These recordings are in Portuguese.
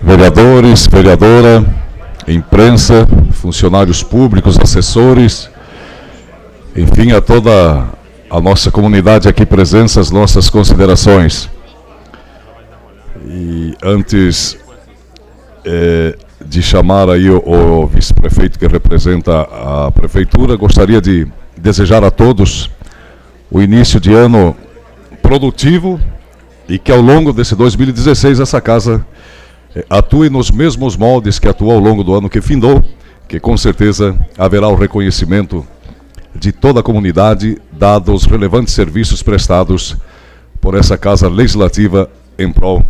vereadores, vereadora, imprensa, funcionários públicos, assessores, enfim, a toda a nossa comunidade aqui presente, as nossas considerações. E antes de chamar aí o vice-prefeito que representa a prefeitura, gostaria de desejar a todos o início de ano produtivo e que ao longo desse 2016 essa casa atue nos mesmos moldes que atuou ao longo do ano que findou, que com certeza haverá o reconhecimento de toda a comunidade, dados os relevantes serviços prestados por essa casa legislativa em prol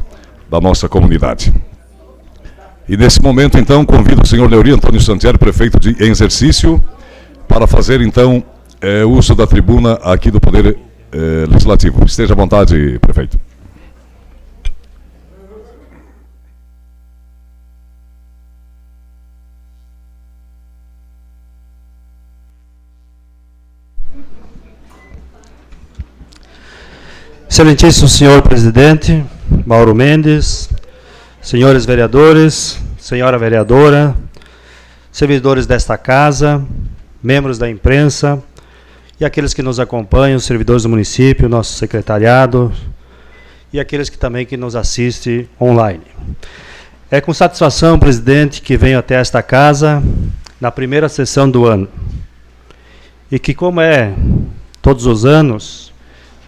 da nossa comunidade. E nesse momento, então, convido o senhor Leori Antônio Santieri, prefeito em exercício, para fazer, então, uso da tribuna aqui do Poder Legislativo. Esteja à vontade, prefeito. Excelentíssimo senhor presidente, Mauro Mendes, senhores vereadores, senhora vereadora, servidores desta casa, membros da imprensa e aqueles que nos acompanham, os servidores do município, nosso secretariado e aqueles que também nos assistem online. É com satisfação, presidente, que venho até esta casa na primeira sessão do ano e que, como é todos os anos,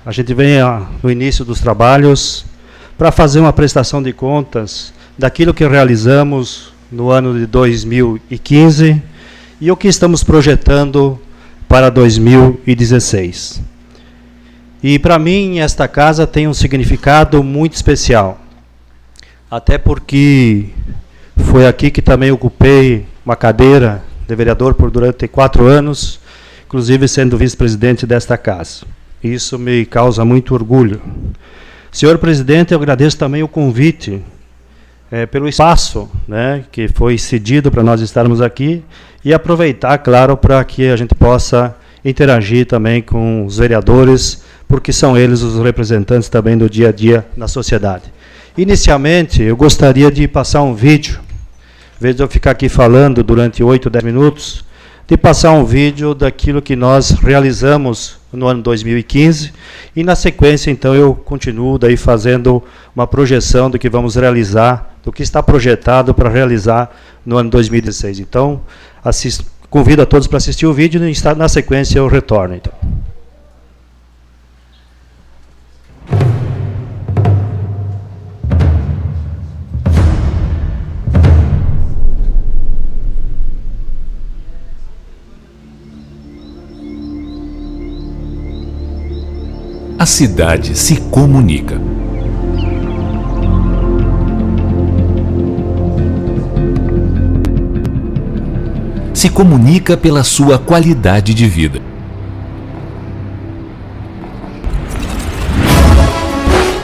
a gente vem no início dos trabalhos para fazer uma prestação de contas daquilo que realizamos no ano de 2015 e o que estamos projetando para 2016. E para mim esta casa tem um significado muito especial, até porque foi aqui que também ocupei uma cadeira de vereador durante 4 anos, inclusive sendo vice-presidente desta casa. Isso me causa muito orgulho. Senhor presidente, eu agradeço também o convite pelo espaço, né, que foi cedido para nós estarmos aqui e aproveitar, claro, para que a gente possa interagir também com os vereadores, porque são eles os representantes também do dia a dia na sociedade. Inicialmente, eu gostaria de passar um vídeo, em vez de eu ficar aqui falando durante 8, 10 minutos, de passar um vídeo daquilo que nós realizamos no ano 2015 e na sequência então eu continuo daí fazendo uma projeção do que vamos realizar, do que está projetado para realizar no ano 2016. Então, convido a todos para assistir o vídeo e na sequência eu retorno então. A cidade se comunica. Se comunica pela sua qualidade de vida.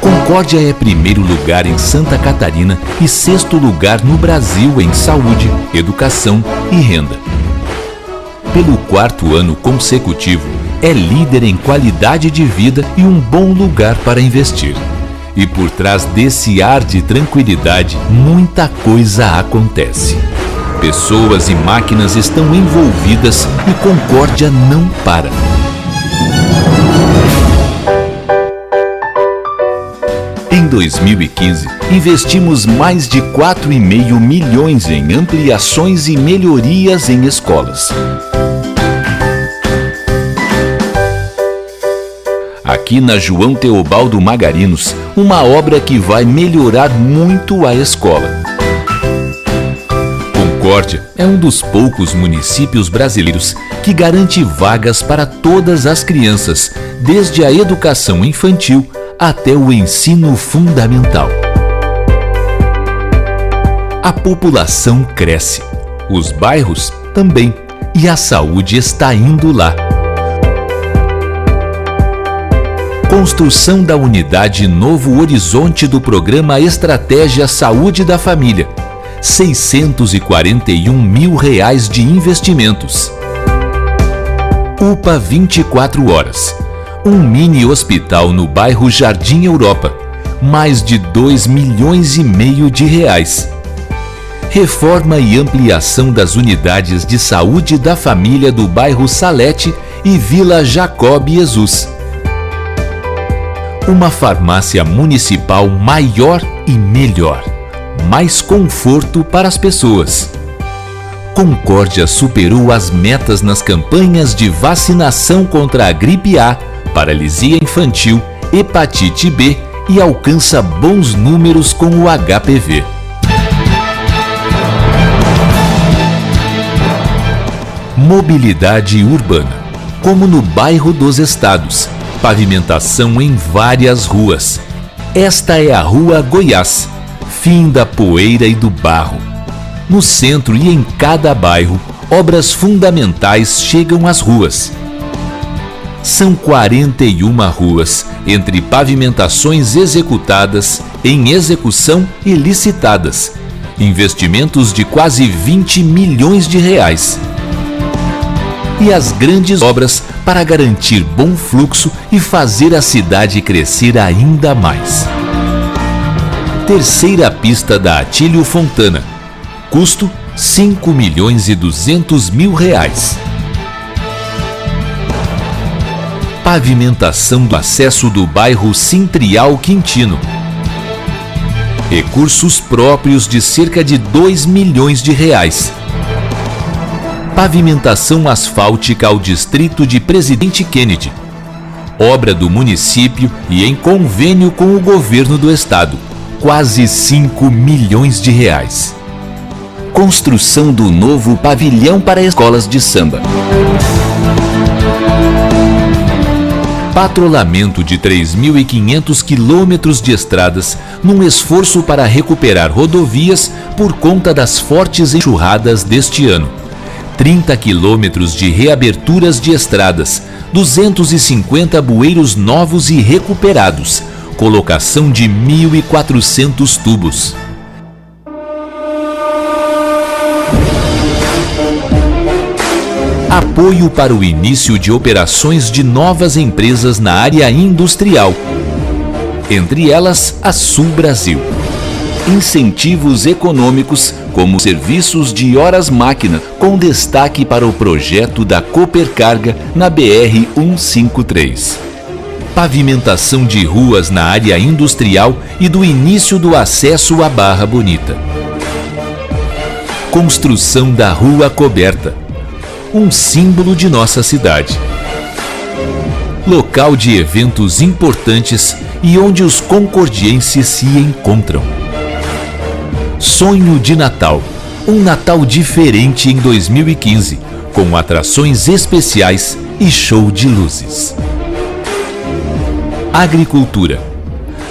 Concórdia é primeiro lugar em Santa Catarina e 6º lugar no Brasil em saúde, educação e renda. Pelo 4º ano consecutivo, é líder em qualidade de vida e um bom lugar para investir. E por trás desse ar de tranquilidade, muita coisa acontece. Pessoas e máquinas estão envolvidas e Concórdia não para. Em 2015, investimos mais de 4,5 milhões em ampliações e melhorias em escolas. Aqui na João Teobaldo Magarinos, uma obra que vai melhorar muito a escola. Concórdia é um dos poucos municípios brasileiros que garante vagas para todas as crianças, desde a educação infantil até o ensino fundamental. A população cresce, os bairros também, e a saúde está indo lá. Construção da unidade Novo Horizonte do programa Estratégia Saúde da Família. R$ 641 mil de investimentos. UPA 24 horas. Um mini hospital no bairro Jardim Europa. Mais de R$ 2,5 milhões. reforma e ampliação das unidades de saúde da família do bairro Salete e Vila Jacob Jesus. Uma farmácia municipal maior e melhor. Mais conforto para as pessoas. Concórdia superou as metas nas campanhas de vacinação contra a gripe A, paralisia infantil, hepatite B e alcança bons números com o HPV. Mobilidade urbana, como no bairro dos Estados, pavimentação em várias ruas. Esta é a Rua Goiás, fim da poeira e do barro. No centro e em cada bairro, obras fundamentais chegam às ruas. São 41 ruas, entre pavimentações executadas, em execução e licitadas. Investimentos de quase 20 milhões de reais. E as grandes obras para garantir bom fluxo e fazer a cidade crescer ainda mais. Terceira pista da Atílio Fontana. Custo 5.200.000 reais. Pavimentação do acesso do bairro Cintrial Quintino. Recursos próprios de cerca de 2 milhões de reais. Pavimentação asfáltica ao distrito de Presidente Kennedy. Obra do município e em convênio com o governo do estado. Quase 5 milhões de reais. Construção do novo pavilhão para escolas de samba. Patrulhamento de 3.500 quilômetros de estradas num esforço para recuperar rodovias por conta das fortes enxurradas deste ano. 30 quilômetros de reaberturas de estradas, 250 bueiros novos e recuperados, colocação de 1.400 tubos. Apoio para o início de operações de novas empresas na área industrial, entre elas a Sul Brasil. Incentivos econômicos como serviços de horas-máquina, com destaque para o projeto da Copercarga na BR-153. Pavimentação de ruas na área industrial e do início do acesso à Barra Bonita. Construção da Rua Coberta, um símbolo de nossa cidade. Local de eventos importantes e onde os concordienses se encontram. Sonho de Natal, um Natal diferente em 2015, com atrações especiais e show de luzes. Agricultura,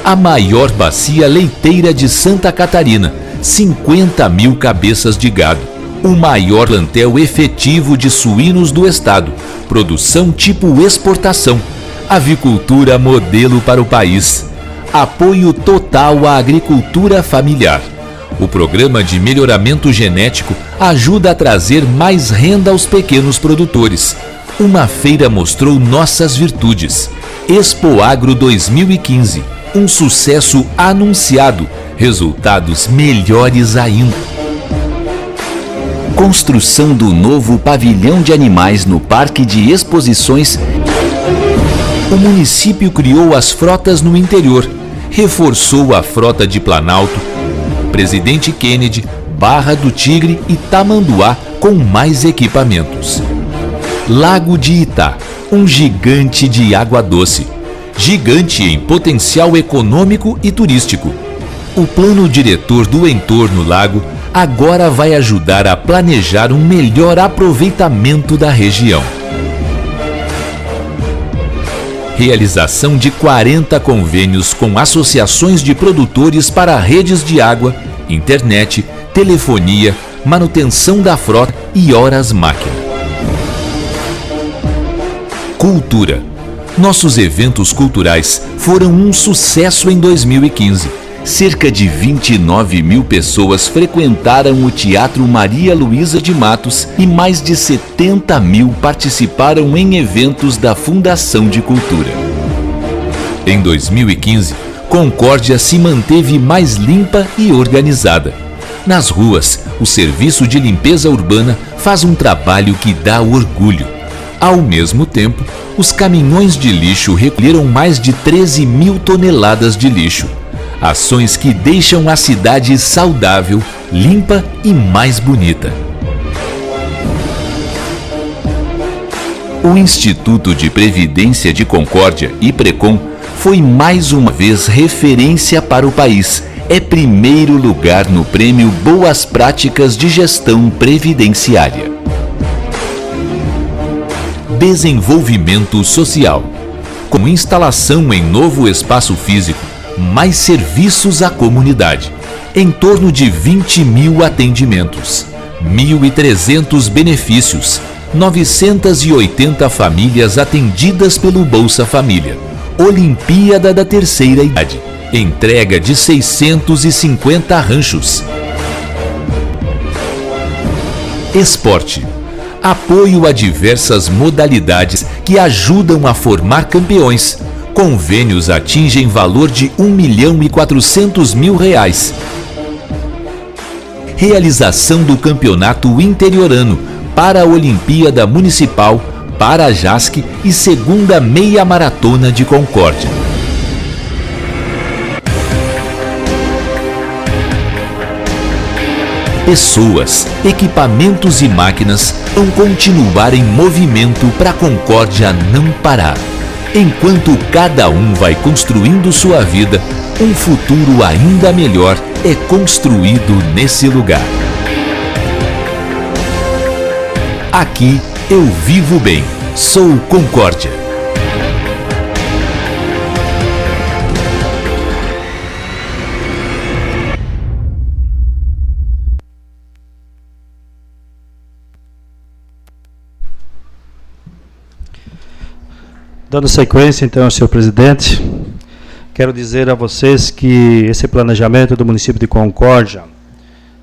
a maior bacia leiteira de Santa Catarina, 50.000 cabeças de gado, o maior plantel efetivo de suínos do estado, produção tipo exportação, avicultura modelo para o país, apoio total à agricultura familiar. O programa de melhoramento genético ajuda a trazer mais renda aos pequenos produtores. Uma feira mostrou nossas virtudes. Expo Agro 2015, um sucesso anunciado, resultados melhores ainda. Construção do novo pavilhão de animais no Parque de Exposições. O município criou as frotas no interior, reforçou a frota de Planalto, Presidente Kennedy, Barra do Tigre e Tamanduá com mais equipamentos. Lago de Itá, um gigante de água doce. Gigante em potencial econômico e turístico. O plano diretor do entorno lago agora vai ajudar a planejar um melhor aproveitamento da região. Realização de 40 convênios com associações de produtores para redes de água, internet, telefonia, manutenção da frota e horas-máquina. Cultura. Nossos eventos culturais foram um sucesso em 2015. Cerca de 29.000 pessoas frequentaram o Teatro Maria Luísa de Matos e mais de 70.000 participaram em eventos da Fundação de Cultura. Em 2015, Concórdia se manteve mais limpa e organizada. Nas ruas, o serviço de limpeza urbana faz um trabalho que dá orgulho. Ao mesmo tempo, os caminhões de lixo recolheram mais de 13 mil toneladas de lixo. Ações que deixam a cidade saudável, limpa e mais bonita. O Instituto de Previdência de Concórdia, IPRECON, foi mais uma vez referência para o país. É primeiro lugar no prêmio Boas Práticas de Gestão Previdenciária. Desenvolvimento social. Com instalação em novo espaço físico, mais serviços à comunidade. Em torno de 20 mil atendimentos, 1.300 benefícios, 980 famílias atendidas pelo Bolsa Família. Olimpíada da Terceira Idade. Entrega de 650 ranchos. Esporte. Apoio a diversas modalidades que ajudam a formar campeões. Convênios atingem valor de R$1.400.000. Realização do Campeonato Interiorano para a Olimpíada Municipal, para a JASC e segunda Meia Maratona de Concórdia. Pessoas, equipamentos e máquinas vão continuar em movimento para a Concórdia não parar. Enquanto cada um vai construindo sua vida, um futuro ainda melhor é construído nesse lugar. Aqui eu vivo bem. Sou Concórdia. Dando sequência, então, senhor presidente, quero dizer a vocês que esse planejamento do município de Concórdia,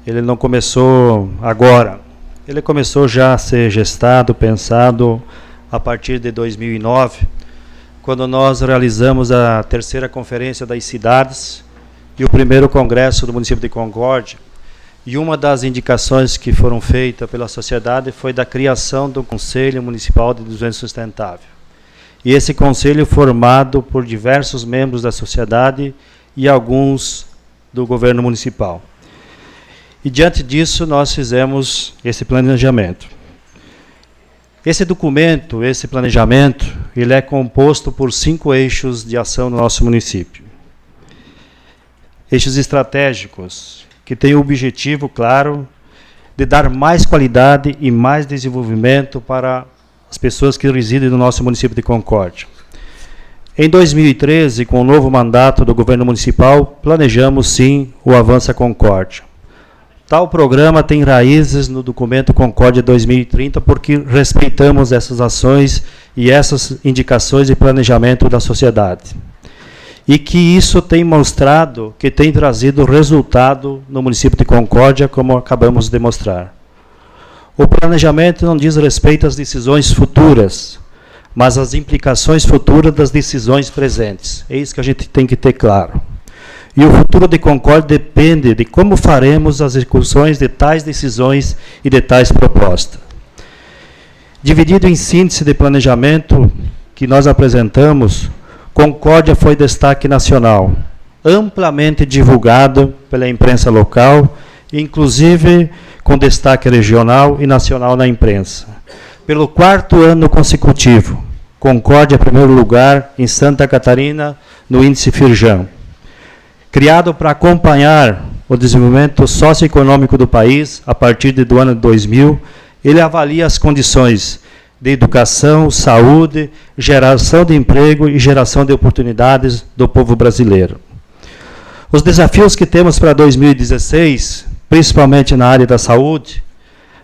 ele não começou agora. Ele começou já a ser gestado, pensado a partir de 2009, quando nós realizamos a terceira conferência das cidades e o primeiro congresso do município de Concórdia. E uma das indicações que foram feitas pela sociedade foi da criação do Conselho Municipal de Desenvolvimento Sustentável. E esse conselho formado por diversos membros da sociedade e alguns do governo municipal. E diante disso nós fizemos esse planejamento. Esse documento, esse planejamento, ele é composto por 5 eixos de ação no nosso município. Eixos estratégicos, que têm o objetivo, claro, de dar mais qualidade e mais desenvolvimento para as pessoas que residem no nosso município de Concórdia. Em 2013, com o novo mandato do governo municipal, planejamos sim o Avança Concórdia. Tal programa tem raízes no documento Concórdia 2030, porque respeitamos essas ações e essas indicações de planejamento da sociedade. E que isso tem mostrado que tem trazido resultado no município de Concórdia, como acabamos de mostrar. O planejamento não diz respeito às decisões futuras, mas às implicações futuras das decisões presentes. É isso que a gente tem que ter claro. E o futuro de Concórdia depende de como faremos as execuções de tais decisões e de tais propostas. Dividido em síntese de planejamento que nós apresentamos, Concórdia foi destaque nacional, amplamente divulgado pela imprensa local, inclusive com destaque regional e nacional na imprensa. Pelo 4º ano consecutivo, Concórdia é primeiro lugar em Santa Catarina no índice Firjan. Criado para acompanhar o desenvolvimento socioeconômico do país, a partir do ano de 2000, ele avalia as condições de educação, saúde, geração de emprego e geração de oportunidades do povo brasileiro. Os desafios que temos para 2016, principalmente na área da saúde,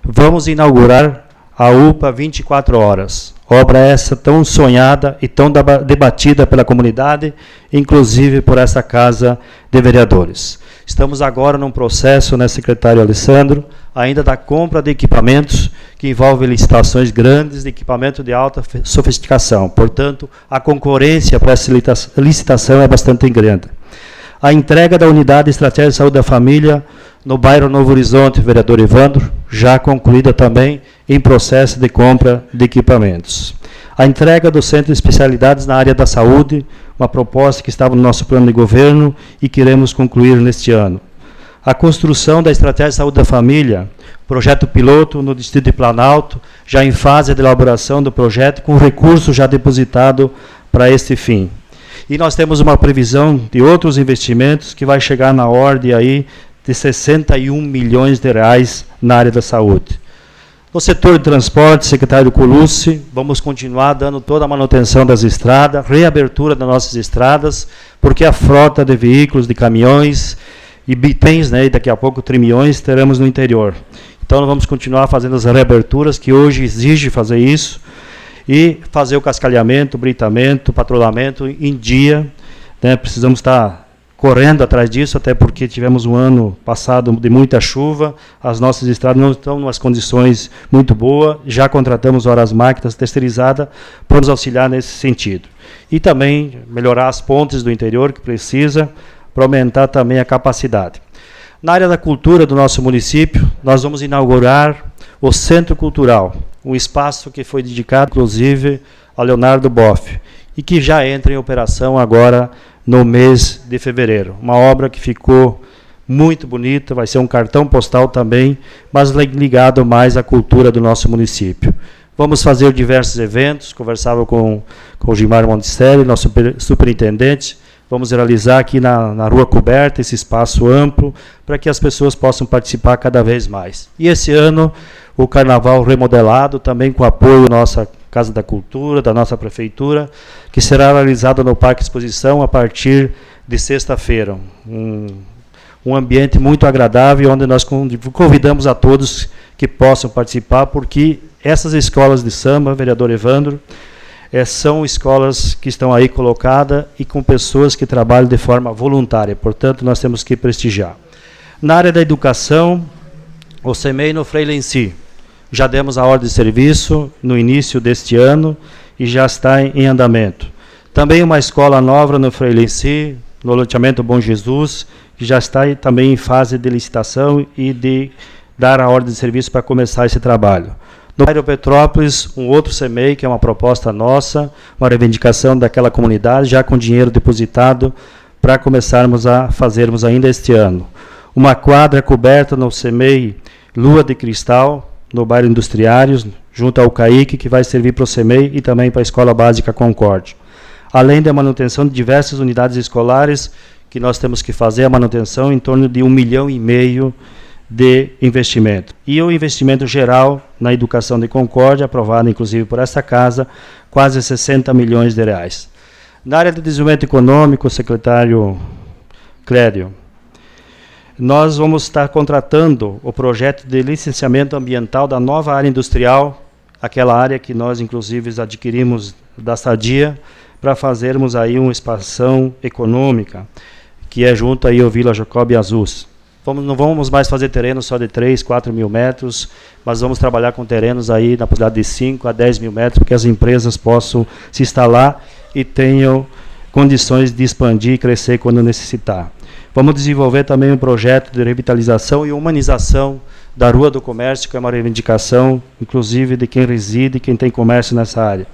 vamos inaugurar a UPA 24 horas. Obra essa tão sonhada e tão debatida pela comunidade, inclusive por essa Casa de Vereadores. Estamos agora num processo, né, secretário Alessandro, ainda da compra de equipamentos, que envolve licitações grandes de equipamento de alta sofisticação. Portanto, a concorrência para essa licitação é bastante grande. A entrega da Unidade Estratégica de Saúde da Família No bairro Novo Horizonte, vereador Evandro, já concluída também em processo de compra de equipamentos. A entrega do Centro de Especialidades na área da saúde, uma proposta que estava no nosso plano de governo e que iremos concluir neste ano. A construção da Estratégia de Saúde da Família, projeto piloto no Distrito de Planalto, já em fase de elaboração do projeto, com recurso já depositado para este fim. E nós temos uma previsão de outros investimentos que vai chegar na ordem aí de 61 milhões de reais na área da saúde. No setor de transporte, secretário Colucci, vamos continuar dando toda a manutenção das estradas, reabertura das nossas estradas, porque a frota de veículos, de caminhões e bitens, né, e daqui a pouco trimiões, teremos no interior. Então, nós vamos continuar fazendo as reaberturas, que hoje exige fazer isso, e fazer o cascalhamento, o britamento, o patrulhamento em dia. Né, precisamos estar correndo atrás disso, até porque tivemos um ano passado de muita chuva, as nossas estradas não estão em umas condições muito boas, já contratamos horas máquinas terceirizadas para nos auxiliar nesse sentido. E também melhorar as pontes do interior, que precisa, para aumentar também a capacidade. Na área da cultura do nosso município, nós vamos inaugurar o Centro Cultural, um espaço que foi dedicado, inclusive, ao Leonardo Boff, e que já entra em operação agora no mês de fevereiro. Uma obra que ficou muito bonita, vai ser um cartão postal também, mas ligado mais à cultura do nosso município. Vamos fazer diversos eventos, conversava com o Gilmar Monticelli, nosso superintendente. Vamos realizar aqui na Rua Coberta, esse espaço amplo, para que as pessoas possam participar cada vez mais. E esse ano, o Carnaval remodelado, também com apoio da nossa Casa da Cultura, da nossa Prefeitura, que será realizado no Parque Exposição a partir de sexta-feira. Um ambiente muito agradável, onde nós convidamos a todos que possam participar, porque essas escolas de samba, vereador Evandro, são escolas que estão aí colocadas e com pessoas que trabalham de forma voluntária. Portanto, nós temos que prestigiar. Na área da educação, o CEMEI no Freirense. Já demos a ordem de serviço no início deste ano e já está em andamento. Também uma escola nova no Freirense, no loteamento Bom Jesus, que já está também em fase de licitação e de dar a ordem de serviço para começar esse trabalho. No bairro Petrópolis, um outro CEMEI, que é uma proposta nossa, uma reivindicação daquela comunidade, já com dinheiro depositado para começarmos a fazermos ainda este ano. Uma quadra coberta no CEMEI Lua de Cristal, no bairro Industriários, junto ao CAIC, que vai servir para o CEMEI e também para a Escola Básica Concórdia. Além da manutenção de diversas unidades escolares, que nós temos que fazer a manutenção em torno de 1,5 milhão de investimento. E o investimento geral na educação de Concórdia, aprovado inclusive por esta casa, quase 60 milhões de reais. Na área de desenvolvimento econômico, secretário Clédio, nós vamos estar contratando o projeto de licenciamento ambiental da nova área industrial, aquela área que nós, inclusive, adquirimos da Sadia, para fazermos aí uma expansão econômica, que é junto aí ao Vila Jacob Azus. Não vamos mais fazer terrenos só de 3, 4 mil metros, mas vamos trabalhar com terrenos aí na possibilidade de 5 a 10 mil metros, para que as empresas possam se instalar e tenham condições de expandir e crescer quando necessitar. Vamos desenvolver também um projeto de revitalização e humanização da Rua do Comércio, que é uma reivindicação, inclusive, de quem reside e quem tem comércio nessa área.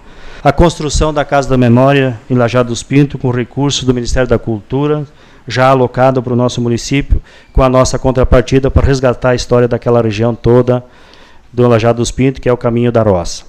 A construção da Casa da Memória em Lajeado dos Pintos, com recursos do Ministério da Cultura, já alocado para o nosso município, com a nossa contrapartida para resgatar a história daquela região toda do Lajeado dos Pintos, que é o caminho da roça.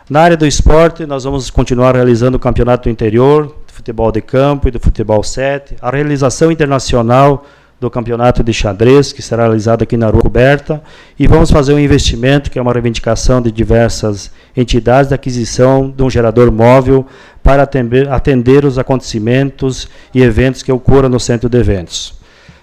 Na área do esporte, nós vamos continuar realizando o campeonato do interior, do futebol de campo e do futebol 7, a realização internacional do campeonato de xadrez, que será realizado aqui na Rua Coberta, e vamos fazer um investimento, que é uma reivindicação de diversas entidades, da aquisição de um gerador móvel para atender os acontecimentos e eventos que ocorram no centro de eventos.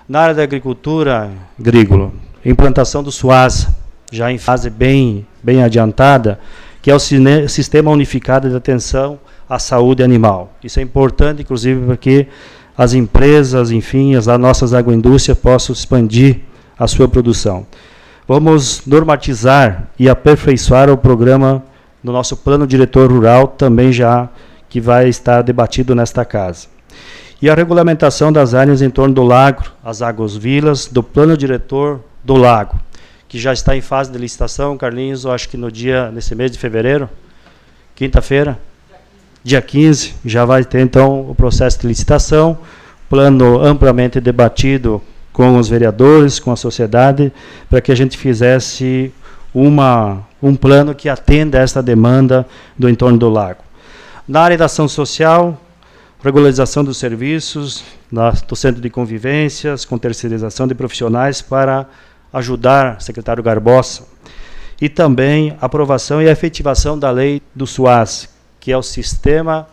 Na área da agricultura, Grígolo, implantação do SUASA, já em fase bem adiantada, que é o Sistema Unificado de Atenção à Saúde Animal. Isso é importante, inclusive, porque as empresas, enfim, as nossas agroindústrias possam expandir a sua produção. Vamos normatizar e aperfeiçoar o programa do nosso Plano Diretor Rural, também já que vai estar debatido nesta casa. E a regulamentação das áreas em torno do lago, as águas-vilas, do plano diretor do lago, que já está em fase de licitação, Carlinhos, eu acho que nesse mês de fevereiro, quinta-feira, dia 15, já vai ter então o processo de licitação, plano amplamente debatido com os vereadores, com a sociedade, para que a gente fizesse um plano que atenda a esta demanda do entorno do lago. Na área da ação social, regularização dos serviços, do centro de convivências, com terceirização de profissionais para ajudar o secretário Garbosa, e também aprovação e efetivação da lei do SUAS, que é o Sistema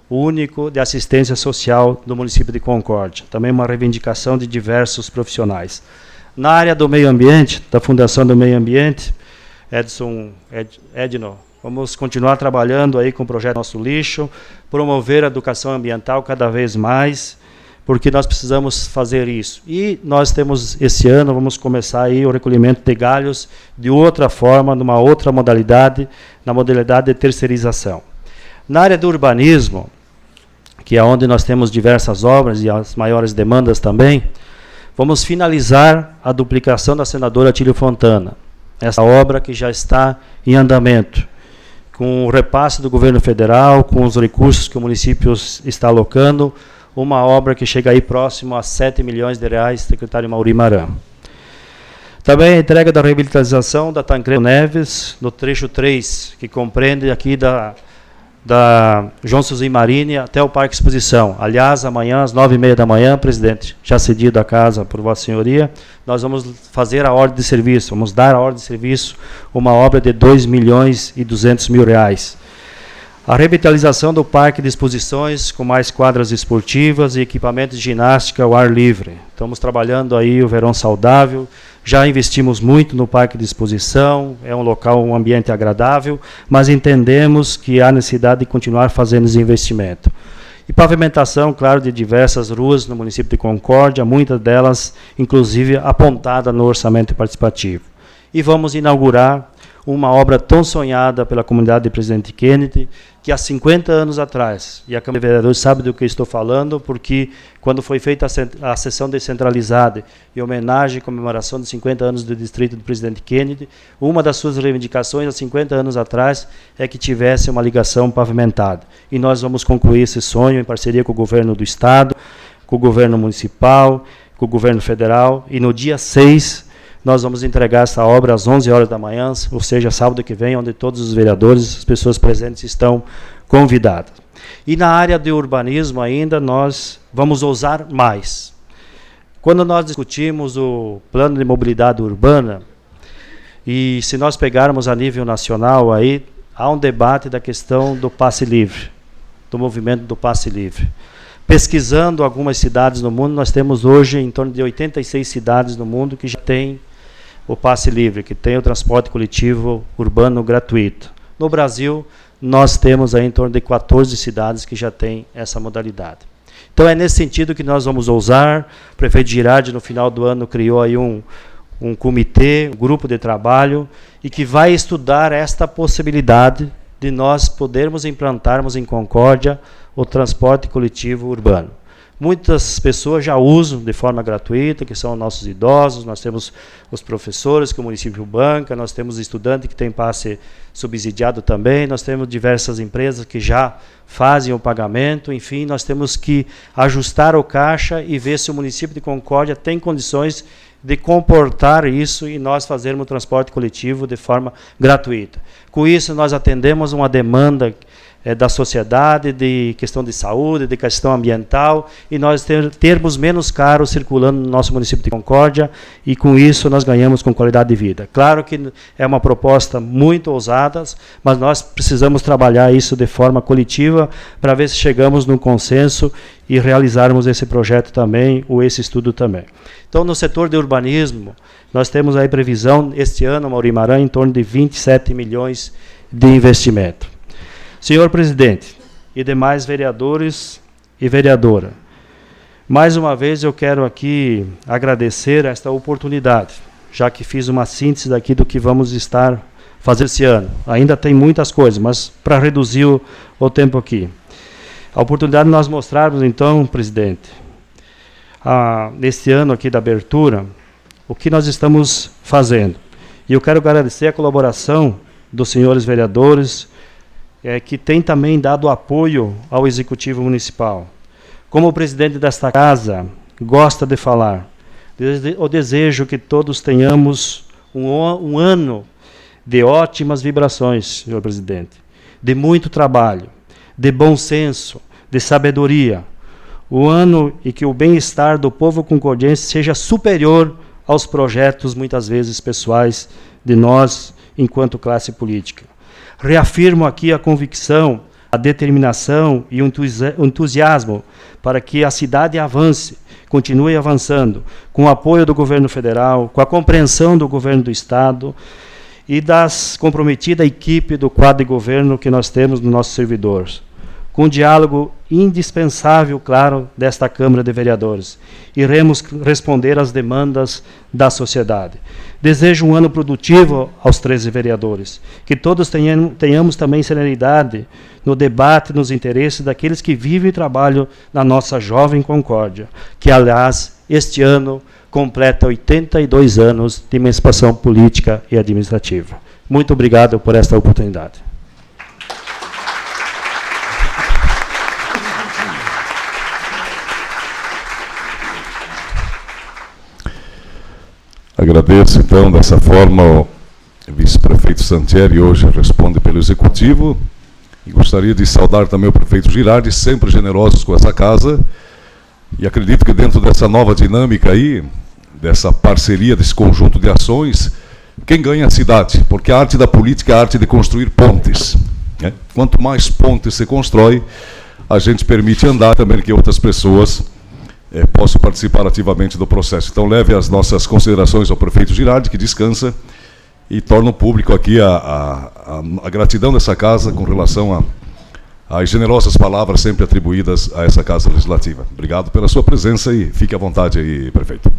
Único de Assistência Social do município de Concórdia. Também uma reivindicação de diversos profissionais. Na área do meio ambiente, da Fundação do Meio Ambiente, Edno, vamos continuar trabalhando aí com o projeto Nosso Lixo, promover a educação ambiental cada vez mais, porque nós precisamos fazer isso. E nós temos, esse ano, vamos começar aí o recolhimento de galhos de outra forma, numa outra modalidade, na modalidade de terceirização. Na área do urbanismo, que é onde nós temos diversas obras e as maiores demandas também, vamos finalizar a duplicação da senadora Tílio Fontana. Essa obra que já está em andamento, com o repasse do governo federal, com os recursos que o município está alocando, uma obra que chega aí próximo a 7 milhões de reais, secretário Mauri Maran. Também a entrega da reabilitação da Tancredo Neves, no trecho 3, que compreende aqui da João Suzin Marini até o Parque Exposição. Aliás, amanhã, às 9h30 da manhã, presidente, já cedido a casa por Vossa Senhoria, nós vamos fazer a ordem de serviço, vamos dar a ordem de serviço, uma obra de 2 milhões e 200 mil reais. A revitalização do Parque de Exposições, com mais quadras esportivas e equipamentos de ginástica ao ar livre. Estamos trabalhando aí o verão saudável, já investimos muito no Parque de Exposição, é um local, um ambiente agradável, mas entendemos que há necessidade de continuar fazendo esse investimento. E pavimentação, claro, de diversas ruas no município de Concórdia, muitas delas, inclusive, apontadas no orçamento participativo. E vamos inaugurar uma obra tão sonhada pela comunidade de Presidente Kennedy, que há 50 anos atrás, e a Câmara de Vereadores sabe do que eu estou falando, porque quando foi feita a sessão descentralizada em homenagem e comemoração de 50 anos do distrito do Presidente Kennedy, uma das suas reivindicações há 50 anos atrás é que tivesse uma ligação pavimentada. E nós vamos concluir esse sonho em parceria com o governo do Estado, com o governo municipal, com o governo federal, e no dia 6 nós vamos entregar essa obra às 11 horas da manhã, ou seja, sábado que vem, onde todos os vereadores, as pessoas presentes estão convidadas. E na área de urbanismo ainda, nós vamos ousar mais. Quando nós discutimos o plano de mobilidade urbana, e se nós pegarmos a nível nacional, aí há um debate da questão do passe livre, do movimento do passe livre. Pesquisando algumas cidades no mundo, nós temos hoje em torno de 86 cidades no mundo que já têm o passe livre, que tem o transporte coletivo urbano gratuito. No Brasil, nós temos aí em torno de 14 cidades que já têm essa modalidade. Então é nesse sentido que nós vamos ousar. O prefeito Girardi, no final do ano, criou aí um comitê, um grupo de trabalho, e que vai estudar esta possibilidade de nós podermos implantarmos em Concórdia o transporte coletivo urbano. Muitas pessoas já usam de forma gratuita, que são nossos idosos, nós temos os professores que o município banca, nós temos estudantes que têm passe subsidiado também, nós temos diversas empresas que já fazem o pagamento, enfim, nós temos que ajustar o caixa e ver se o município de Concórdia tem condições de comportar isso e nós fazermos o transporte coletivo de forma gratuita. Com isso, nós atendemos uma demanda da sociedade, de questão de saúde, de questão ambiental, e nós termos menos carros circulando no nosso município de Concórdia, e com isso nós ganhamos com qualidade de vida. Claro que é uma proposta muito ousada, mas nós precisamos trabalhar isso de forma coletiva para ver se chegamos num consenso e realizarmos esse projeto também, ou esse estudo também. Então, no setor de urbanismo, nós temos aí previsão, este ano, Mauri Maran, em torno de 27 milhões de investimento. Senhor presidente e demais vereadores e vereadora, mais uma vez eu quero aqui agradecer esta oportunidade, já que fiz uma síntese daqui do que vamos estar fazendo esse ano. Ainda tem muitas coisas, mas para reduzir o tempo aqui. A oportunidade de nós mostrarmos, então, presidente, neste ano aqui da abertura, o que nós estamos fazendo. E eu quero agradecer a colaboração dos senhores vereadores, que têm também dado apoio ao Executivo Municipal. Como o presidente desta casa gosta de falar, eu desejo que todos tenhamos um ano de ótimas vibrações, senhor presidente, de muito trabalho, de bom senso, de sabedoria. O ano em que o bem-estar do povo concordiense seja superior aos projetos, muitas vezes, pessoais de nós, enquanto classe política. Reafirmo aqui a convicção, a determinação e o entusiasmo para que a cidade avance, continue avançando, com o apoio do governo federal, com a compreensão do governo do Estado e das comprometida equipe do quadro de governo que nós temos nos nossos servidores, com o diálogo indispensável, claro, desta Câmara de Vereadores. Iremos responder às demandas da sociedade. Desejo um ano produtivo aos 13 vereadores, que todos tenhamos também serenidade no debate, nos interesses daqueles que vivem e trabalham na nossa jovem Concórdia, que, aliás, este ano completa 82 anos de emancipação política e administrativa. Muito obrigado por esta oportunidade. Agradeço, então, dessa forma, o vice-prefeito Santieri, hoje responde pelo Executivo, e gostaria de saudar também o prefeito Girardi, sempre generosos com essa casa, e acredito que dentro dessa nova dinâmica aí, dessa parceria, desse conjunto de ações, quem ganha é a cidade, porque a arte da política é a arte de construir pontes, né? Quanto mais pontes se constrói, a gente permite andar também que outras pessoas possam participar ativamente do processo. Então, leve as nossas considerações ao prefeito Girardi, que descansa, e torna público aqui a gratidão dessa casa com relação às generosas palavras sempre atribuídas a essa casa legislativa. Obrigado pela sua presença e fique à vontade aí, prefeito.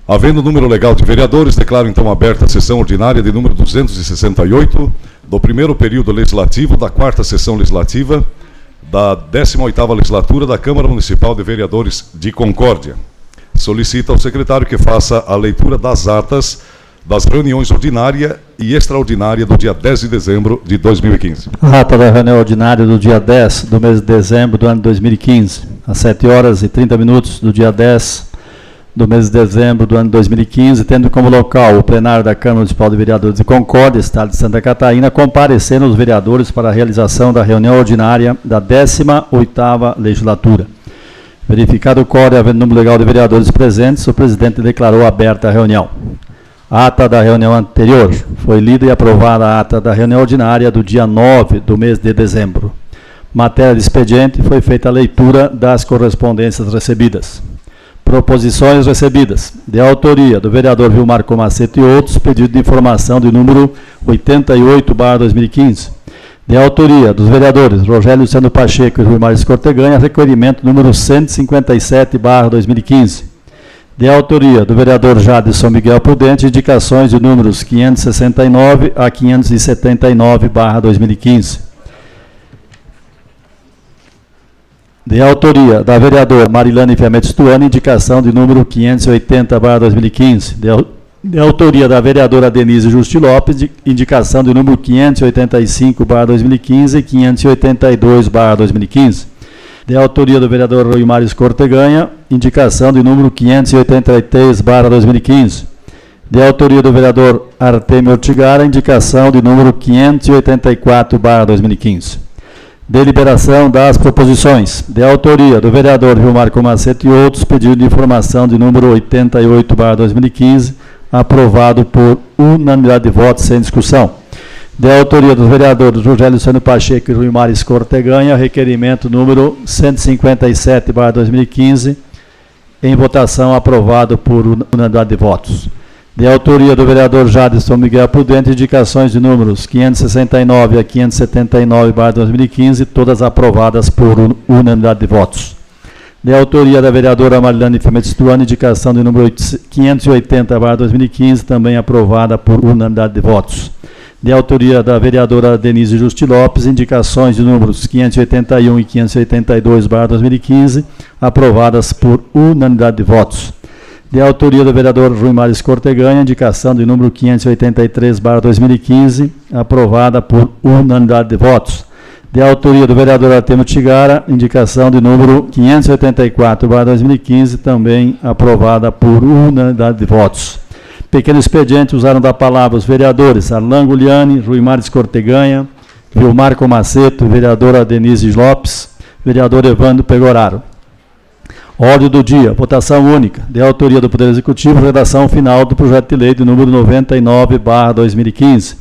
Havendo número legal de vereadores, declaro então aberta a sessão ordinária de número 268 do primeiro período legislativo da 4ª sessão legislativa da 18ª legislatura da Câmara Municipal de Vereadores de Concórdia. Solicito ao secretário que faça a leitura das atas das reuniões ordinária e extraordinária do dia 10 de dezembro de 2015. Ata da reunião ordinária do dia 10 do mês de dezembro do ano 2015, às 7h30 do dia 10 do mês de dezembro do ano 2015, tendo como local o plenário da Câmara Municipal de Vereadores de Concórdia, Estado de Santa Catarina, comparecendo os vereadores para a realização da reunião ordinária da 18ª legislatura. Verificado o quórum e havendo número legal de vereadores presentes, o presidente declarou aberta a reunião. A ata da reunião anterior foi lida e aprovada a ata da reunião ordinária do dia 9 do mês de dezembro. Matéria de expediente, foi feita a leitura das correspondências recebidas. Proposições recebidas. De autoria do vereador Vilmar Comacete e outros, pedido de informação de número 88/2015. De autoria dos vereadores Rogério Luciano Pacheco e Rui Maris Corteganha, requerimento número 157/2015. De autoria do vereador Jadson Miguel Prudente, indicações de números 569 a 579/2015. De autoria da vereadora Marilane Fiametti Stuani, indicação de número 580/2015. De autoria da vereadora Denise Justi Lopes, indicação de número 585/2015 e 582/2015. De autoria do vereador Rui Maris Corteganha, indicação de número 583/2015. De autoria do vereador Artemio Ortigara, indicação de número 584/2015. Deliberação das proposições. De autoria do vereador Vilmar Comacete e outros, pedido de informação de número 88/2015, aprovado por unanimidade de votos, sem discussão. De autoria dos vereadores Rogério Luciano Pacheco e Rui Maris Corteganha, requerimento número 157/2015, em votação, aprovado por unanimidade de votos. De autoria do vereador Jadson Miguel Prudente, indicações de números 569 a 579/2015, todas aprovadas por unanimidade de votos. De autoria da vereadora Marilane Fiametti Stuani, indicação de número 580/2015, também aprovada por unanimidade de votos. de autoria da vereadora Denise Justi Lopes, indicações de números 581 e 582/2015, aprovadas por unanimidade de votos. De autoria do vereador Rui Maris Corteganha, indicação de número 583/2015, aprovada por unanimidade de votos. De autoria do vereador Artemio Tigara, indicação de número 584/2015, também aprovada por unanimidade de votos. Pequeno expediente, usaram da palavra os vereadores Arlan Guliani, Rui Maris Corteganha, Vilmar Comaceto, vereadora Denise Lopes, vereador Evandro Pegoraro. Ordem do dia, votação única, de autoria do Poder Executivo, redação final do projeto de lei de número 99/2015,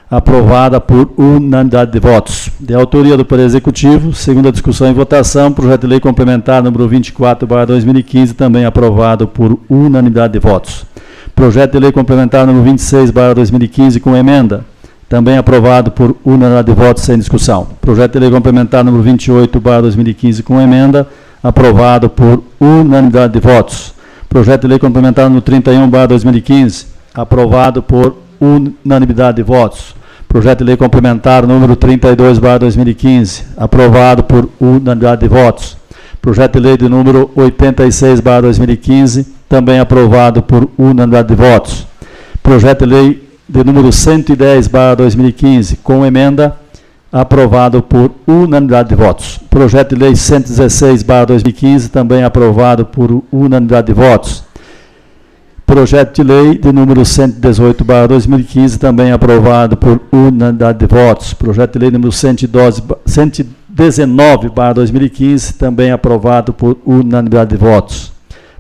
aprovada por unanimidade de votos. De autoria do Poder Executivo, segunda discussão e votação, projeto de lei complementar número 24/2015, também aprovado por unanimidade de votos. Projeto de lei complementar número 26/2015, com emenda, também aprovado por unanimidade de votos, sem discussão. Projeto de lei complementar número 28/2015, com emenda, aprovado por unanimidade de votos. Projeto de lei complementar número 31/2015, aprovado por unanimidade de votos. Projeto de lei complementar número 32/2015, aprovado por unanimidade de votos. Projeto de lei de número 86/2015, também aprovado por unanimidade de votos. Projeto de lei de número 110/2015, com emenda, aprovado por unanimidade de votos. Projeto de lei 116/2015, também aprovado por unanimidade de votos. Projeto de lei de número 118/2015, também aprovado por unanimidade de votos. Projeto de lei número 119/2015, também aprovado por unanimidade de votos.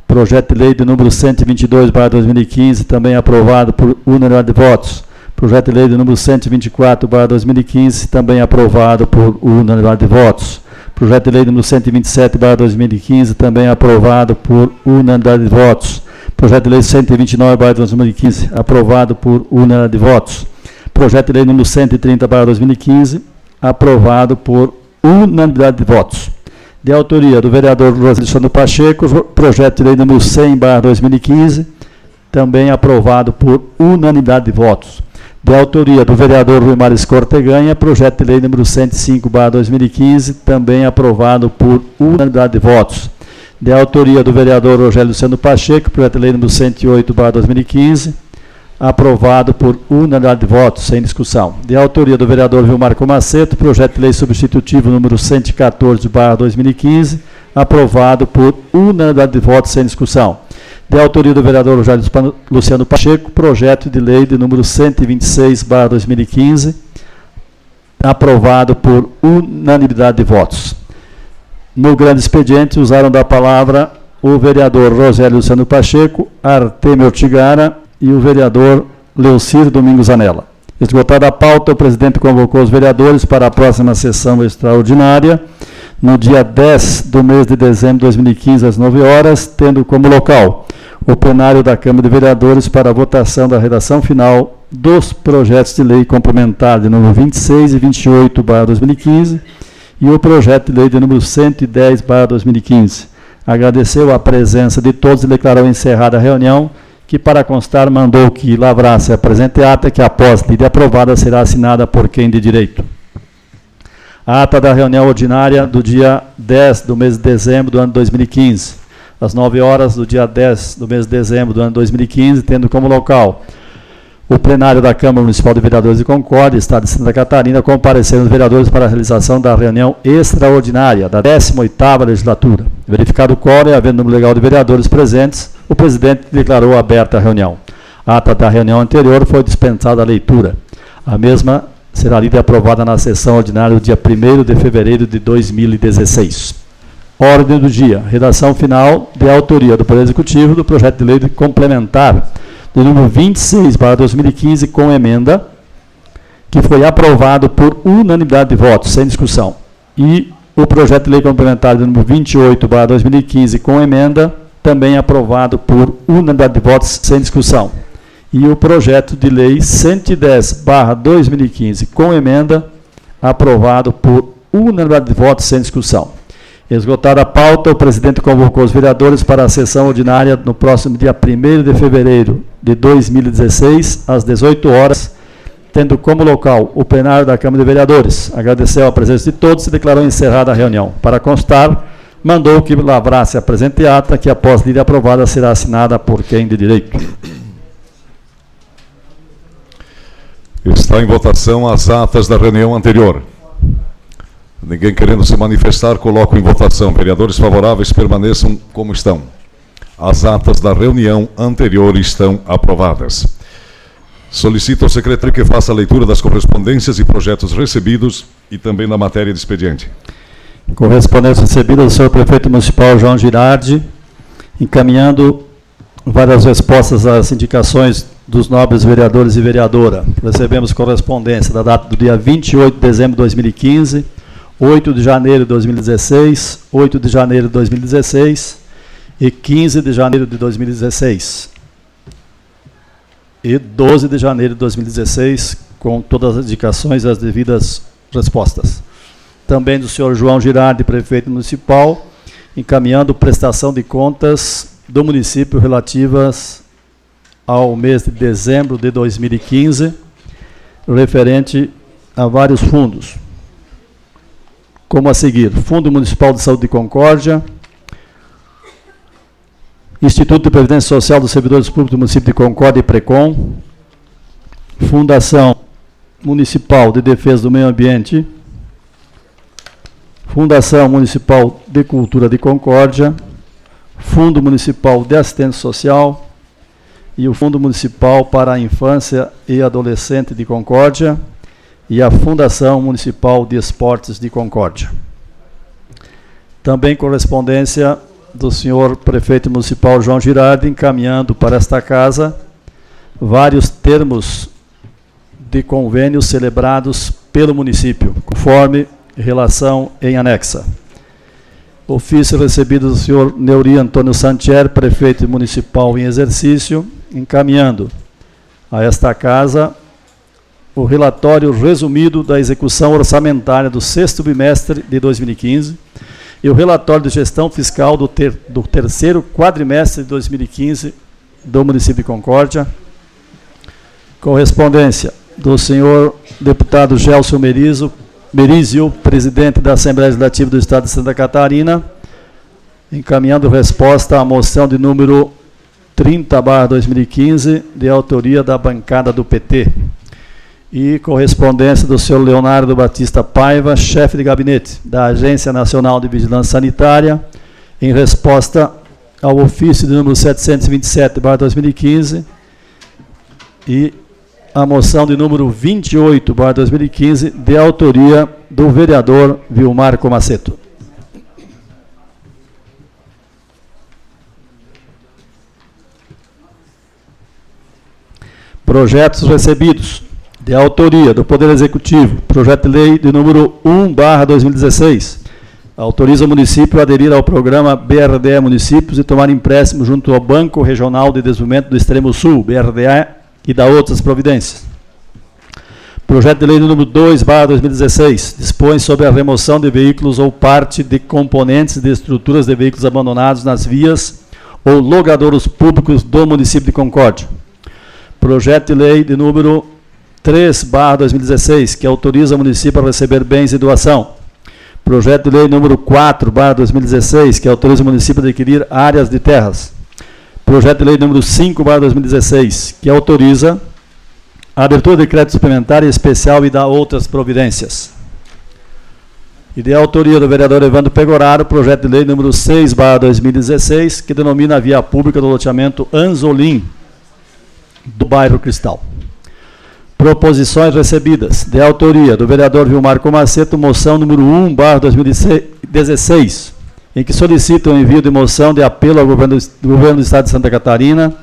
Projeto de lei de número 122/2015, também aprovado por unanimidade de votos. Projeto de lei de número 124/2015, também aprovado por unanimidade de votos. Projeto de lei número 127/2015, também aprovado por unanimidade de votos. Projeto de lei 129/2015, aprovado por unanimidade de votos. Projeto de lei número 130/2015, aprovado por unanimidade de votos. De autoria do vereador Rosiliciano Pacheco, projeto de lei número 100/2015, também aprovado por unanimidade de votos. De autoria do vereador Rui Maris Corteganha, projeto de lei número 105/2015, também aprovado por unanimidade de votos. De autoria do vereador Rogério Luciano Pacheco, projeto de lei número 108/2015, aprovado por unanimidade de votos, sem discussão. De autoria do vereador Vilmar Comaceto, projeto de lei substitutivo número 114/2015, aprovado por unanimidade de votos, sem discussão. De autoria do vereador Rogério Luciano Pacheco, projeto de lei de número 126/2015, aprovado por unanimidade de votos. No grande expediente, usaram da palavra o vereador Rogério Luciano Pacheco, Artemio Tigara e o vereador Leocir Domingos Anella. Esgotada a pauta, o presidente convocou os vereadores para a próxima sessão extraordinária, no dia 10 do mês de dezembro de 2015, às 9 horas, tendo como local o plenário da Câmara de Vereadores para a votação da redação final dos projetos de lei complementar de número 26 e 28/2015 e o projeto de lei de número 110/2015. Agradeceu a presença de todos e declarou encerrada a reunião, que, para constar, mandou que lavrasse a presente ata, que, após lida aprovada, será assinada por quem de direito. A ata da reunião ordinária do dia 10 do mês de dezembro do ano 2015, às 9 horas do dia 10 do mês de dezembro do ano 2015, tendo como local o plenário da Câmara Municipal de Vereadores de Concórdia, Estado de Santa Catarina, compareceram os vereadores para a realização da reunião extraordinária da 18ª legislatura. Verificado o quórum e havendo número legal de vereadores presentes, o presidente declarou aberta a reunião. A ata da reunião anterior foi dispensada a leitura. A mesma será lida e aprovada na sessão ordinária do dia 1º de fevereiro de 2016. Ordem do dia. Redação final de autoria do Poder Executivo do projeto de lei complementar de número 26/2015, com emenda, que foi aprovado por unanimidade de votos, sem discussão. E o projeto de lei complementar de número 28/2015, com emenda, também aprovado por unanimidade de votos, sem discussão. E o projeto de lei 110/2015, com emenda, aprovado por unanimidade de votos, sem discussão. Esgotada a pauta, o presidente convocou os vereadores para a sessão ordinária no próximo dia 1º de fevereiro de 2016, às 18 horas, tendo como local o plenário da Câmara de Vereadores. Agradeceu a presença de todos e declarou encerrada a reunião. Para constar, mandou que lavrasse a presente ata, que após lida aprovada será assinada por quem de direito. Está em votação as atas da reunião anterior. Ninguém querendo se manifestar, coloco em votação. Vereadores favoráveis permaneçam como estão. As atas da reunião anterior estão aprovadas. Solicito ao secretário que faça a leitura das correspondências e projetos recebidos e também da matéria de expediente. Correspondência recebida do senhor prefeito municipal João Girardi, encaminhando várias respostas às indicações dos nobres vereadores e vereadora. Recebemos correspondência da data do dia 28 de dezembro de 2015, 8 de janeiro de 2016, 8 de janeiro de 2016 e 15 de janeiro de 2016. E 12 de janeiro de 2016, com todas as indicações e as devidas respostas. Também do senhor João Girardi, prefeito municipal, encaminhando prestação de contas do município relativas ao mês de dezembro de 2015, referente a vários fundos, como a seguir: Fundo Municipal de Saúde de Concórdia, Instituto de Previdência Social dos Servidores Públicos do Município de Concórdia e PRECOM, Fundação Municipal de Defesa do Meio Ambiente, Fundação Municipal de Cultura de Concórdia, Fundo Municipal de Assistência Social e o Fundo Municipal para a Infância e Adolescente de Concórdia e a Fundação Municipal de Esportes de Concórdia. Também correspondência do senhor prefeito municipal João Girardi, encaminhando para esta casa vários termos de convênios celebrados pelo município, conforme relação em anexa. Ofício recebido do senhor Neuri Antônio Santier, prefeito municipal em exercício, encaminhando a esta casa o relatório resumido da execução orçamentária do 6º bimestre de 2015 e o relatório de gestão fiscal do terceiro quadrimestre de 2015 do município de Concórdia. Correspondência do senhor deputado Gelson Merizio, presidente da Assembleia Legislativa do Estado de Santa Catarina, encaminhando resposta à moção de número 30/2015, de autoria da bancada do PT. E correspondência do senhor Leonardo Batista Paiva, chefe de gabinete da Agência Nacional de Vigilância Sanitária, em resposta ao ofício de número 727/2015 e a moção de número 28/2015, de autoria do vereador Vilmar Comaceto. Projetos recebidos. De autoria do Poder Executivo, projeto de lei de número 1/2016, autoriza o município a aderir ao programa BRDE Municípios e tomar empréstimo junto ao Banco Regional de Desenvolvimento do Extremo Sul, BRDE, e da outras providências. Projeto de lei número 2/2016, dispõe sobre a remoção de veículos ou parte de componentes de estruturas de veículos abandonados nas vias ou logradouros públicos do município de Concórdia. Projeto de lei de número 3/2016, que autoriza o município a receber bens de doação. Projeto de lei número 4/2016, que autoriza o município a adquirir áreas de terras. Projeto de lei número 5/2016, que autoriza a abertura de crédito suplementar e especial e dá outras providências. E de autoria do vereador Evandro Pegoraro, projeto de lei número 6/2016, que denomina a via pública do loteamento Anzolim, do bairro Cristal. Proposições recebidas. De autoria do vereador Vilmar Comaceto, moção número 1/2016, em que solicita o envio de moção de apelo ao governo do Estado de Santa Catarina,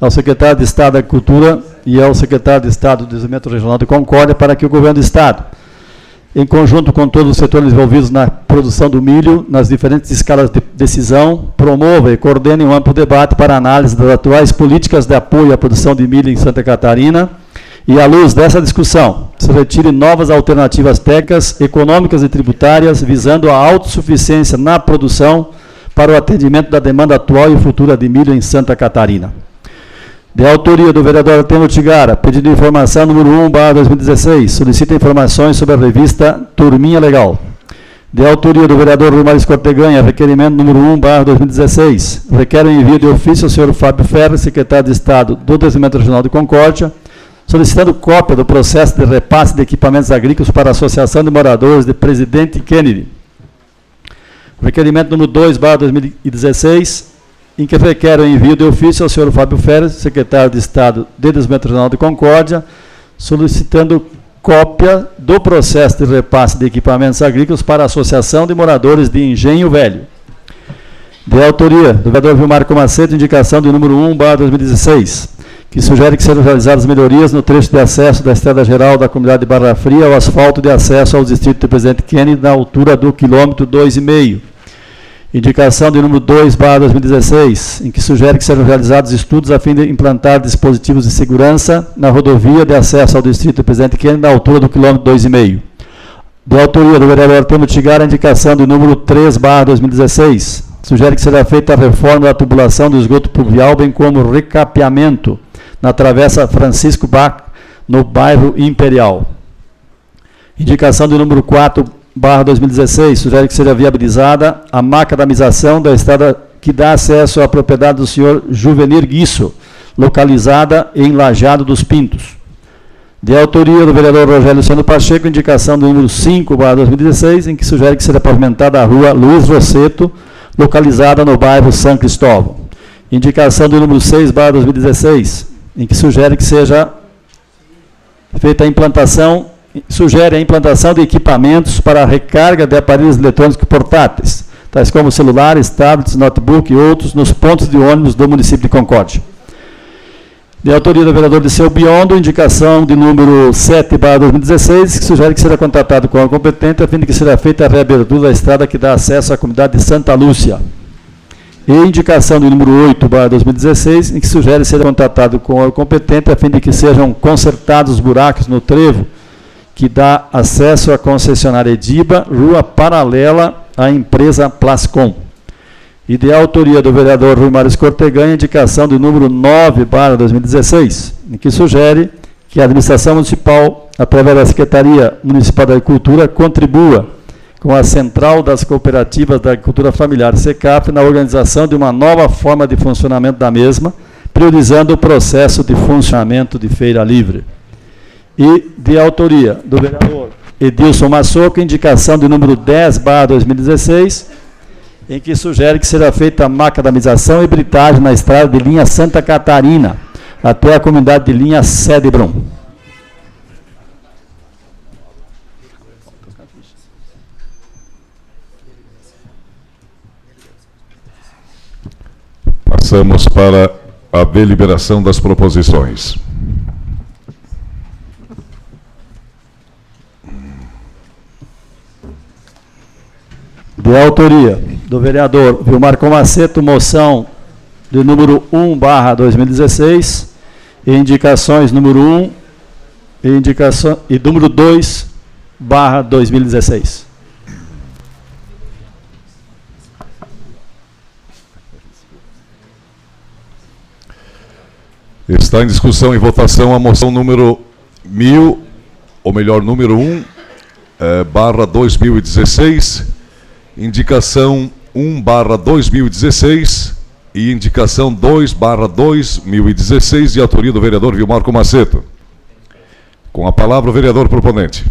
ao secretário de Estado da Agricultura e ao secretário de Estado do Desenvolvimento Regional de Concórdia, para que o governo do Estado, em conjunto com todos os setores envolvidos na produção do milho, nas diferentes escalas de decisão, promova e coordene um amplo debate para análise das atuais políticas de apoio à produção de milho em Santa Catarina, e, à luz dessa discussão, se retire novas alternativas técnicas, econômicas e tributárias, visando a autossuficiência na produção para o atendimento da demanda atual e futura de milho em Santa Catarina. De autoria do vereador Artemio Tigara, pedido de informação número 1/2016, solicita informações sobre a revista Turminha Legal. De autoria do vereador Rui Maris Corteganha, requerimento número 1/2016, requer o envio de ofício ao senhor Fábio Ferreira, secretário de Estado do Desenvolvimento Regional de Concórdia, solicitando cópia do processo de repasse de equipamentos agrícolas para a Associação de Moradores de Presidente Kennedy. Requerimento número 2/2016, em que requer o envio de ofício ao senhor Fábio Ferreira, secretário de Estado de Desenvolvimento Regional de Concórdia, solicitando cópia do processo de repasse de equipamentos agrícolas para a Associação de Moradores de Engenho Velho. De autoria do vereador Vilmar Comaceto, indicação do número 1/2016, que sugere que sejam realizadas melhorias no trecho de acesso da estrada geral da comunidade de Barra Fria ao asfalto de acesso ao distrito do Presidente Kennedy na altura do quilômetro 2,5. Indicação de número 2/2016, em que sugere que sejam realizados estudos a fim de implantar dispositivos de segurança na rodovia de acesso ao distrito do Presidente Kennedy na altura do quilômetro 2,5. De autoria do vereador Artemio Tigara, a indicação de número 3/2016, sugere que seja feita a reforma da tubulação do esgoto pluvial, bem como recapeamento na travessa Francisco Bach, no bairro Imperial. Indicação de número 4/2016, sugere que seja viabilizada a macadamização da estrada que dá acesso à propriedade do senhor Juvenir Guiço, localizada em Lajeado dos Pintos. De autoria do vereador Rogério Luciano Pacheco, indicação do número 5/2016, em que sugere que seja pavimentada a rua Luiz Rosseto, localizada no bairro São Cristóvão. Indicação do número 6/2016, em que sugere que seja feita a implantação de equipamentos para a recarga de aparelhos eletrônicos portáteis, tais como celulares, tablets, notebook e outros, nos pontos de ônibus do município de Concórdia. De autoria do vereador Disseu Biondo, indicação de número 7/2016, que sugere que seja contratado com a competente a fim de que seja feita a reabertura da estrada que dá acesso à comunidade de Santa Lúcia. E indicação do número 8/2016, em que sugere que seja contratado com a competente a fim de que sejam consertados os buracos no trevo que dá acesso à concessionária Ediba, rua paralela à empresa Plascom. E de autoria do vereador Rui Maris Corteganha, indicação do número 9/2016, em que sugere que a administração municipal, através da Secretaria Municipal da Agricultura, contribua com a Central das Cooperativas da Agricultura Familiar, SECAF, na organização de uma nova forma de funcionamento da mesma, priorizando o processo de funcionamento de feira livre. E de autoria do vereador Edilson Massoco, indicação de número 10/2016, em que sugere que seja feita a macadamização e britagem na estrada de linha Santa Catarina, até a comunidade de linha Cedebron. Passamos para a deliberação das proposições. De autoria do vereador Vilmar Comaceto, moção de número 1/2016, e indicações número 1 e número 2/2016. Está em discussão e votação a moção número 1/2016, indicação 1/2016 e indicação 2/2016, de autoria do vereador Vilmar Comaceto. Com a palavra o vereador proponente.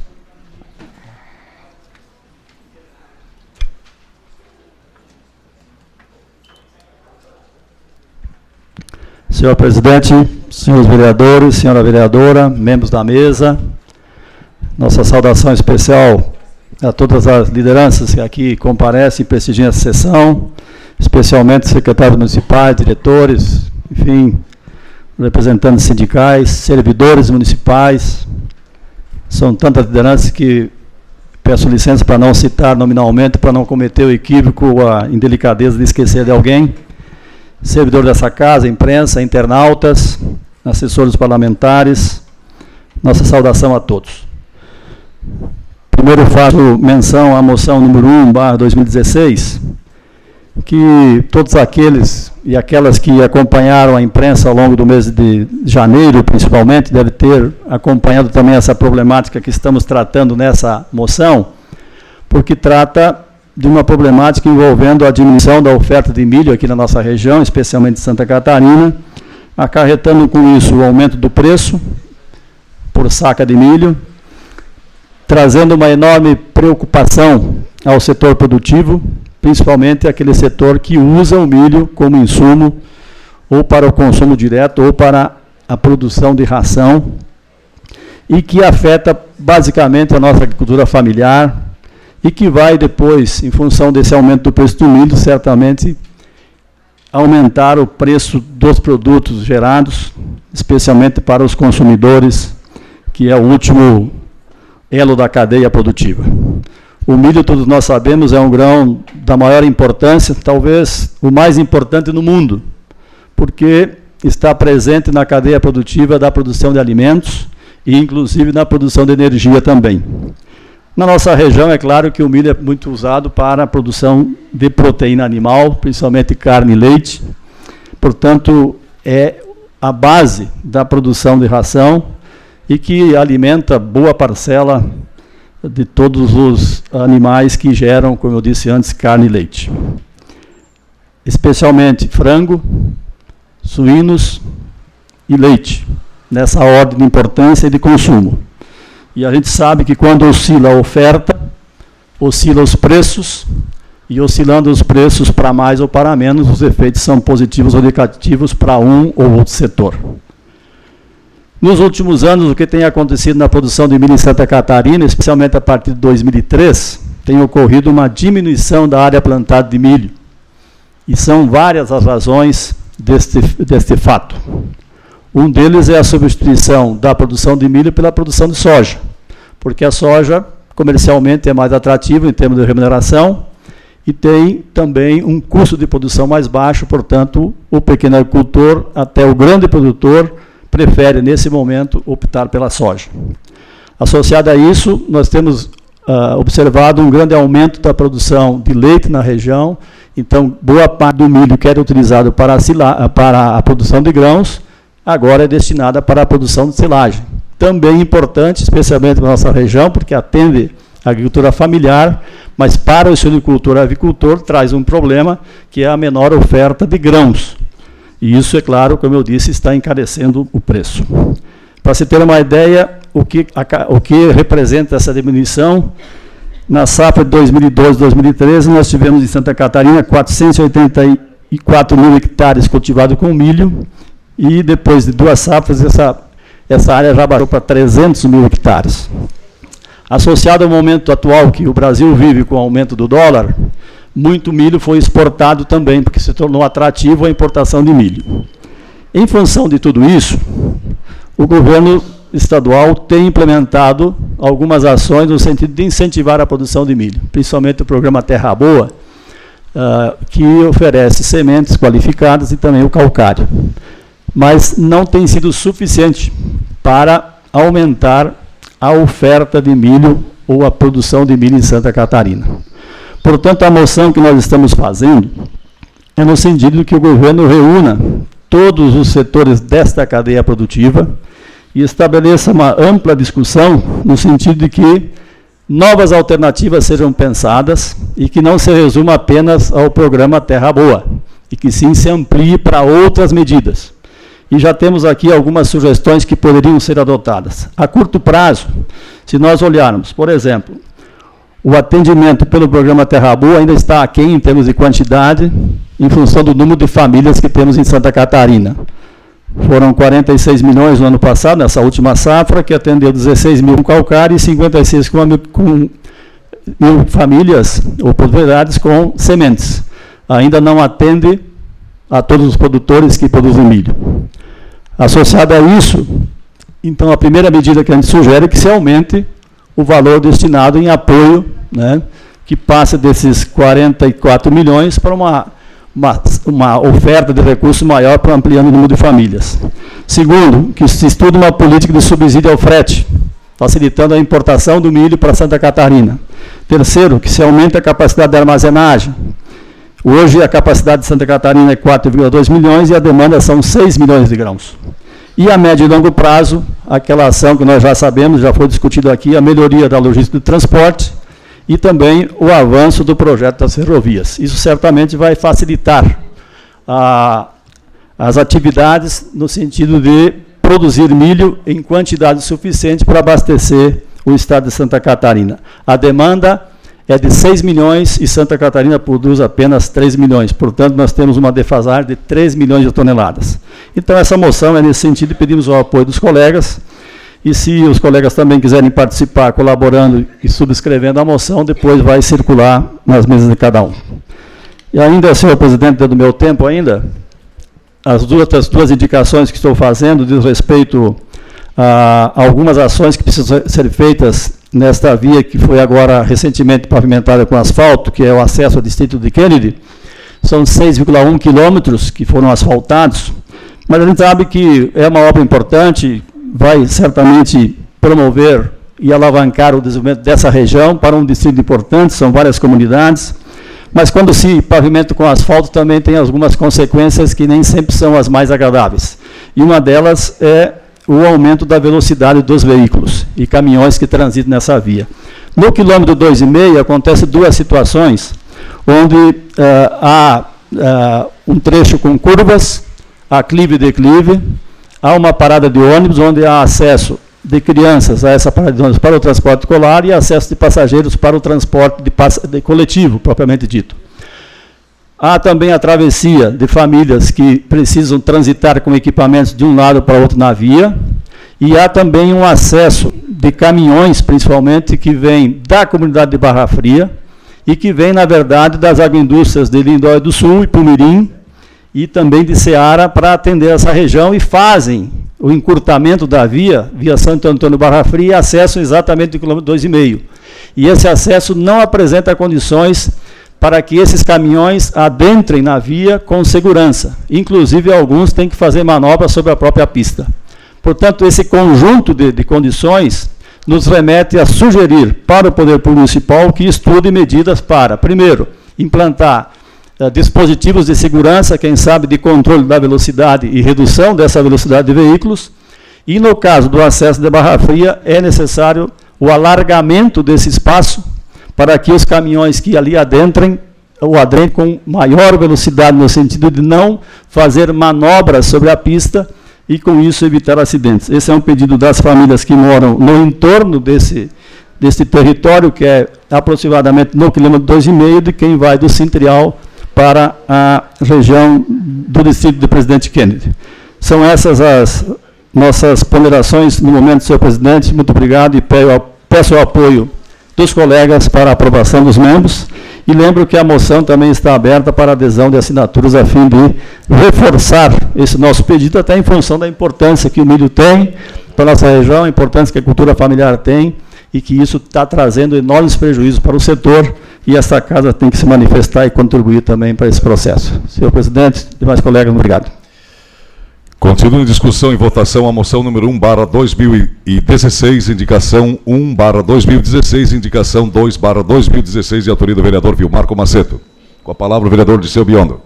Senhor presidente, senhores vereadores, senhora vereadora, membros da mesa, nossa saudação especial a todas as lideranças que aqui comparecem e prestigiam essa sessão, especialmente secretários municipais, diretores, enfim, representantes sindicais, servidores municipais. São tantas lideranças que peço licença para não citar nominalmente, para não cometer o equívoco ou a indelicadeza de esquecer de alguém. Servidores dessa casa, imprensa, internautas, assessores parlamentares, nossa saudação a todos. Primeiro faço menção à moção número 1/2016, que todos aqueles e aquelas que acompanharam a imprensa ao longo do mês de janeiro, principalmente, devem ter acompanhado também essa problemática que estamos tratando nessa moção, porque trata de uma problemática envolvendo a diminuição da oferta de milho aqui na nossa região, especialmente em Santa Catarina, acarretando com isso o aumento do preço por saca de milho, trazendo uma enorme preocupação ao setor produtivo, principalmente aquele setor que usa o milho como insumo ou para o consumo direto ou para a produção de ração, e que afeta basicamente a nossa agricultura familiar, e que vai depois, em função desse aumento do preço do milho, certamente aumentar o preço dos produtos gerados, especialmente para os consumidores, que é o último elo da cadeia produtiva. O milho, todos nós sabemos, é um grão da maior importância, talvez o mais importante no mundo, porque está presente na cadeia produtiva da produção de alimentos e, inclusive, na produção de energia também. Na nossa região, é claro que o milho é muito usado para a produção de proteína animal, principalmente carne e leite. Portanto, é a base da produção de ração e que alimenta boa parcela de todos os animais que geram, como eu disse antes, carne e leite. Especialmente frango, suínos e leite, nessa ordem de importância e de consumo. E a gente sabe que quando oscila a oferta, oscila os preços, e oscilando os preços para mais ou para menos, os efeitos são positivos ou negativos para um ou outro setor. Nos últimos anos, o que tem acontecido na produção de milho em Santa Catarina, especialmente a partir de 2003, tem ocorrido uma diminuição da área plantada de milho. E são várias as razões deste fato. Um deles é a substituição da produção de milho pela produção de soja, porque a soja comercialmente é mais atrativa em termos de remuneração e tem também um custo de produção mais baixo, portanto, o pequeno agricultor, até o grande produtor, prefere, nesse momento, optar pela soja. Associado a isso, nós temos observado um grande aumento da produção de leite na região, então, boa parte do milho que era utilizado para a produção de grãos, agora é destinada para a produção de silagem. Também importante, especialmente na nossa região, porque atende a agricultura familiar, mas para o suinocultor e avicultor traz um problema, que é a menor oferta de grãos. E isso, é claro, como eu disse, está encarecendo o preço. Para se ter uma ideia, o que representa essa diminuição, na safra de 2012-2013, nós tivemos em Santa Catarina 484 mil hectares cultivados com milho, e depois de 2 safras, essa área já baixou para 300 mil hectares. Associado ao momento atual que o Brasil vive com o aumento do dólar, muito milho foi exportado também, porque se tornou atrativo a importação de milho. Em função de tudo isso, o governo estadual tem implementado algumas ações no sentido de incentivar a produção de milho, principalmente o programa Terra Boa, que oferece sementes qualificadas e também o calcário. Mas não tem sido suficiente para aumentar a oferta de milho ou a produção de milho em Santa Catarina. Portanto, a moção que nós estamos fazendo é no sentido de que o governo reúna todos os setores desta cadeia produtiva e estabeleça uma ampla discussão no sentido de que novas alternativas sejam pensadas e que não se resuma apenas ao programa Terra Boa, e que sim se amplie para outras medidas. E já temos aqui algumas sugestões que poderiam ser adotadas. A curto prazo, se nós olharmos, por exemplo, o atendimento pelo programa Terra Boa ainda está aquém em termos de quantidade, em função do número de famílias que temos em Santa Catarina. Foram 46 milhões no ano passado, nessa última safra, que atendeu 16 mil com calcário e 56 com mil famílias ou propriedades com sementes. Ainda não atende a todos os produtores que produzem milho. Associado a isso, então, a primeira medida que a gente sugere é que se aumente o valor destinado em apoio, né, que passa desses 44 milhões para uma oferta de recursos maior para ampliando o número de famílias. Segundo, que se estude uma política de subsídio ao frete, facilitando a importação do milho para Santa Catarina. Terceiro, que se aumente a capacidade de armazenagem. Hoje a capacidade de Santa Catarina é 4,2 milhões e a demanda são 6 milhões de grãos. E a médio e longo prazo, aquela ação que nós já sabemos, já foi discutido aqui, a melhoria da logística de transporte e também o avanço do projeto das ferrovias. Isso certamente vai facilitar as atividades no sentido de produzir milho em quantidade suficiente para abastecer o estado de Santa Catarina. A demanda é de 6 milhões e Santa Catarina produz apenas 3 milhões. Portanto, nós temos uma defasagem de 3 milhões de toneladas. Então, essa moção é nesse sentido e pedimos o apoio dos colegas. E se os colegas também quiserem participar, colaborando e subscrevendo a moção, depois vai circular nas mesas de cada um. E ainda, senhor presidente, dentro do meu tempo ainda, as duas indicações que estou fazendo diz respeito a algumas ações que precisam ser feitas nesta via que foi agora recentemente pavimentada com asfalto, que é o acesso ao distrito de Kennedy. São 6,1 quilômetros que foram asfaltados, mas a gente sabe que é uma obra importante, vai certamente promover e alavancar o desenvolvimento dessa região para um distrito importante, são várias comunidades, mas quando se pavimenta com asfalto também tem algumas consequências que nem sempre são as mais agradáveis. E uma delas é o aumento da velocidade dos veículos e caminhões que transitam nessa via. No quilômetro 2,5 acontecem duas situações, onde há um trecho com curvas, aclive e declive, há uma parada de ônibus, onde há acesso de crianças a essa parada de ônibus para o transporte escolar e acesso de passageiros para o transporte de coletivo, propriamente dito. Há também a travessia de famílias que precisam transitar com equipamentos de um lado para o outro na via, e há também um acesso de caminhões, principalmente, que vêm da comunidade de Barra Fria e que vêm, na verdade, das agroindústrias de Lindóia do Sul e Pumirim e também de Ceará para atender essa região e fazem o encurtamento da via Santo Antônio Barra Fria e acessam exatamente o quilômetro 2,5. E esse acesso não apresenta condições para que esses caminhões adentrem na via com segurança. Inclusive, alguns têm que fazer manobras sobre a própria pista. Portanto, esse conjunto de condições nos remete a sugerir para o Poder Público Municipal que estude medidas para, primeiro, implantar dispositivos de segurança, quem sabe de controle da velocidade e redução dessa velocidade de veículos, e no caso do acesso de Barra Fria, é necessário o alargamento desse espaço para que os caminhões que ali adentrem com maior velocidade, no sentido de não fazer manobras sobre a pista e, com isso, evitar acidentes. Esse é um pedido das famílias que moram no entorno desse território, que é aproximadamente no quilômetro 2,5, de quem vai do Cintrial para a região do distrito de Presidente Kennedy. São essas as nossas ponderações no momento, senhor presidente. Muito obrigado e peço o apoio dos colegas para a aprovação dos membros, e lembro que a moção também está aberta para adesão de assinaturas a fim de reforçar esse nosso pedido, até em função da importância que o milho tem para a nossa região, a importância que a cultura familiar tem, e que isso está trazendo enormes prejuízos para o setor, e essa casa tem que se manifestar e contribuir também para esse processo. Senhor presidente, demais colegas, obrigado. Continua em discussão e votação a moção número 1/2016, indicação 1/2016, indicação 2/2016, de autoria do vereador Vilmarco Maceto. Com a palavra o vereador Dirceu Biondo.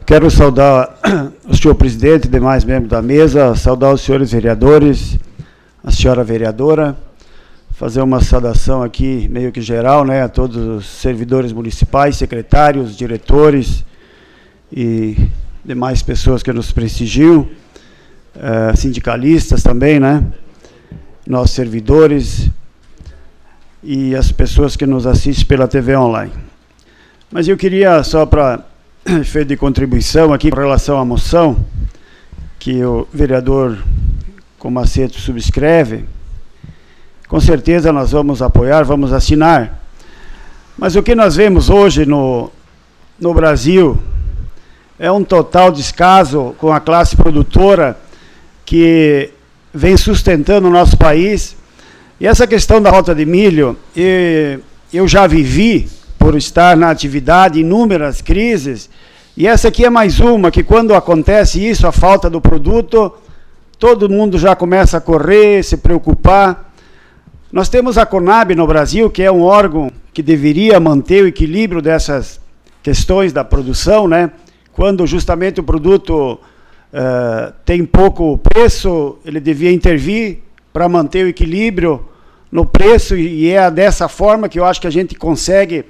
Quero saudar o senhor presidente e demais membros da mesa, saudar os senhores vereadores, a senhora vereadora, fazer uma saudação aqui meio que geral, né, a todos os servidores municipais, secretários, diretores e demais pessoas que nos prestigiam, sindicalistas também, né, nossos servidores e as pessoas que nos assistem pela TV online. Mas eu queria, só para efeito de contribuição aqui, com relação à moção, que o vereador Comaceto subscreve, com certeza nós vamos apoiar, vamos assinar. Mas o que nós vemos hoje no Brasil é um total descaso com a classe produtora que vem sustentando o nosso país. E essa questão da rota de milho, eu já vivi, por estar na atividade, inúmeras crises, e essa aqui é mais uma, que quando acontece isso, a falta do produto, todo mundo já começa a correr, se preocupar. Nós temos a Conab no Brasil, que é um órgão que deveria manter o equilíbrio dessas questões da produção, né? Quando justamente o produto tem pouco preço, ele devia intervir para manter o equilíbrio no preço, e é dessa forma que eu acho que a gente consegue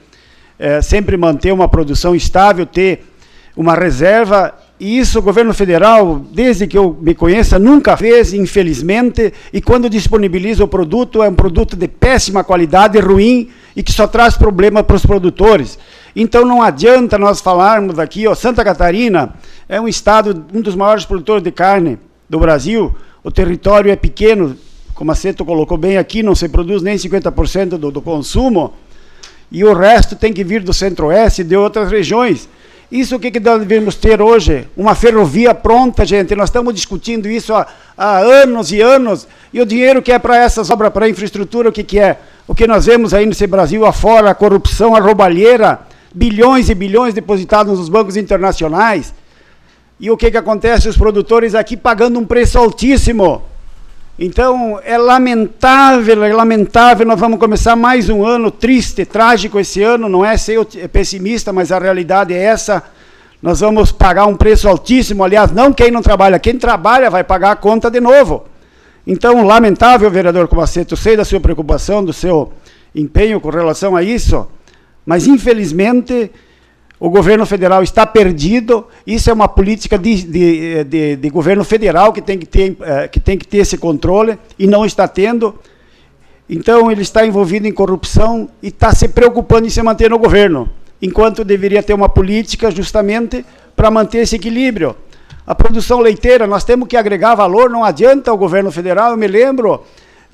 sempre manter uma produção estável, ter uma reserva. E isso o governo federal, desde que eu me conheça, nunca fez, infelizmente, e quando disponibiliza o produto, é um produto de péssima qualidade, ruim, e que só traz problema para os produtores. Então não adianta nós falarmos aqui, Santa Catarina é um estado, um dos maiores produtores de carne do Brasil, o território é pequeno, como a Ceto colocou bem aqui, não se produz nem 50% do consumo, e o resto tem que vir do Centro-Oeste e de outras regiões. Isso o que nós devemos ter hoje? Uma ferrovia pronta, gente. Nós estamos discutindo isso há anos e anos, e o dinheiro que é para essas obras, para a infraestrutura, o que é? O que nós vemos aí nesse Brasil afora, a corrupção, a roubalheira, bilhões e bilhões depositados nos bancos internacionais. E o que acontece? Os produtores aqui pagando um preço altíssimo. Então, é lamentável, nós vamos começar mais um ano triste, trágico esse ano, não é ser pessimista, mas a realidade é essa. Nós vamos pagar um preço altíssimo, aliás, não quem não trabalha, quem trabalha vai pagar a conta de novo. Então, lamentável, vereador Comaceto, sei da sua preocupação, do seu empenho com relação a isso, mas infelizmente o governo federal está perdido. Isso é uma política de governo federal que tem que ter esse controle, e não está tendo. Então ele está envolvido em corrupção e está se preocupando em se manter no governo, enquanto deveria ter uma política justamente para manter esse equilíbrio. A produção leiteira, nós temos que agregar valor, não adianta o governo federal. Eu me lembro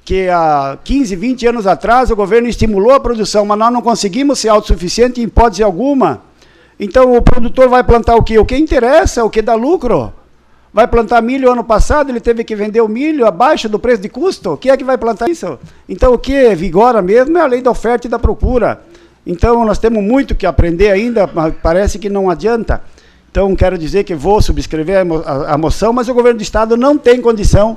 que há 15, 20 anos atrás o governo estimulou a produção, mas nós não conseguimos ser autossuficiente em hipótese alguma. Então o produtor vai plantar o quê? O que interessa, o que dá lucro. Vai plantar milho ano passado, ele teve que vender o milho abaixo do preço de custo. Quem é que vai plantar isso? Então o que vigora mesmo é a lei da oferta e da procura. Então nós temos muito que aprender ainda, mas parece que não adianta. Então quero dizer que vou subscrever a moção, mas o governo do estado não tem condição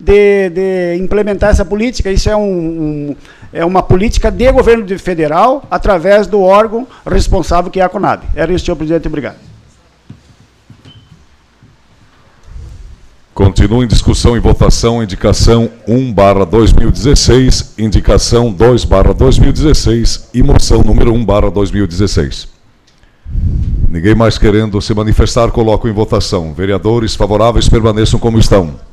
de implementar essa política. Isso é uma política de governo federal, através do órgão responsável, que é a Conab. Era isso, senhor presidente. Obrigado. Continua em discussão e votação indicação 1/2016, indicação 2/2016 e moção número 1/2016. Ninguém mais querendo se manifestar, coloco em votação. Vereadores favoráveis permaneçam como estão.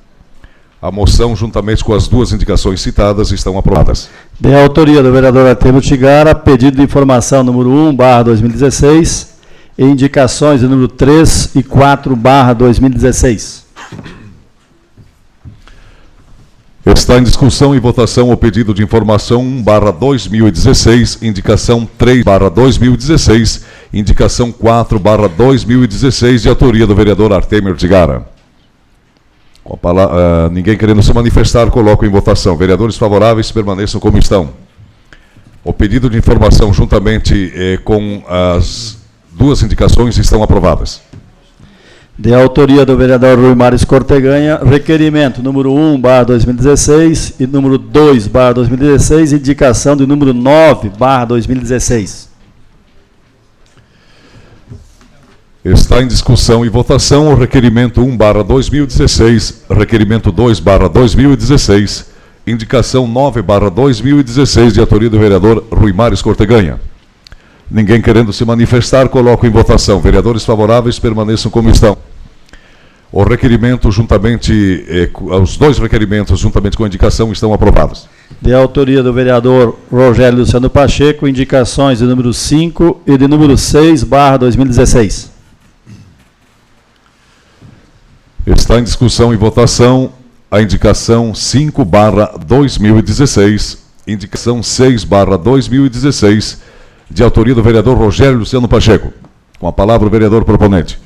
A moção, juntamente com as duas indicações citadas, estão aprovadas. De autoria do vereador Artemio Tigara, pedido de informação número 1/2016 e indicações número 3 e 4/2016. Está em discussão e votação o pedido de informação 1/2016, indicação 3/2016, indicação 4/2016, de autoria do vereador Artemio Tigara. Com a palavra, ninguém querendo se manifestar, coloco em votação. Vereadores favoráveis permaneçam como estão. O pedido de informação, juntamente com as duas indicações, estão aprovadas. De autoria do vereador Rui Mares Corteganha, requerimento número 1/2016 e número 2/2016, indicação de número 9/2016. Está em discussão e votação o requerimento 1/2016, requerimento 2/2016, indicação 9/2016, de autoria do vereador Rui Mares Corteganha. Ninguém querendo se manifestar, coloco em votação. Vereadores favoráveis permaneçam como estão. O requerimento, juntamente, os dois requerimentos, juntamente com a indicação, estão aprovados. De autoria do vereador Rogério Luciano Pacheco, indicações de número 5 e de número 6/2016. Está em discussão e votação a indicação 5/2016, indicação 6/2016, de autoria do vereador Rogério Luciano Pacheco. Com a palavra o vereador proponente.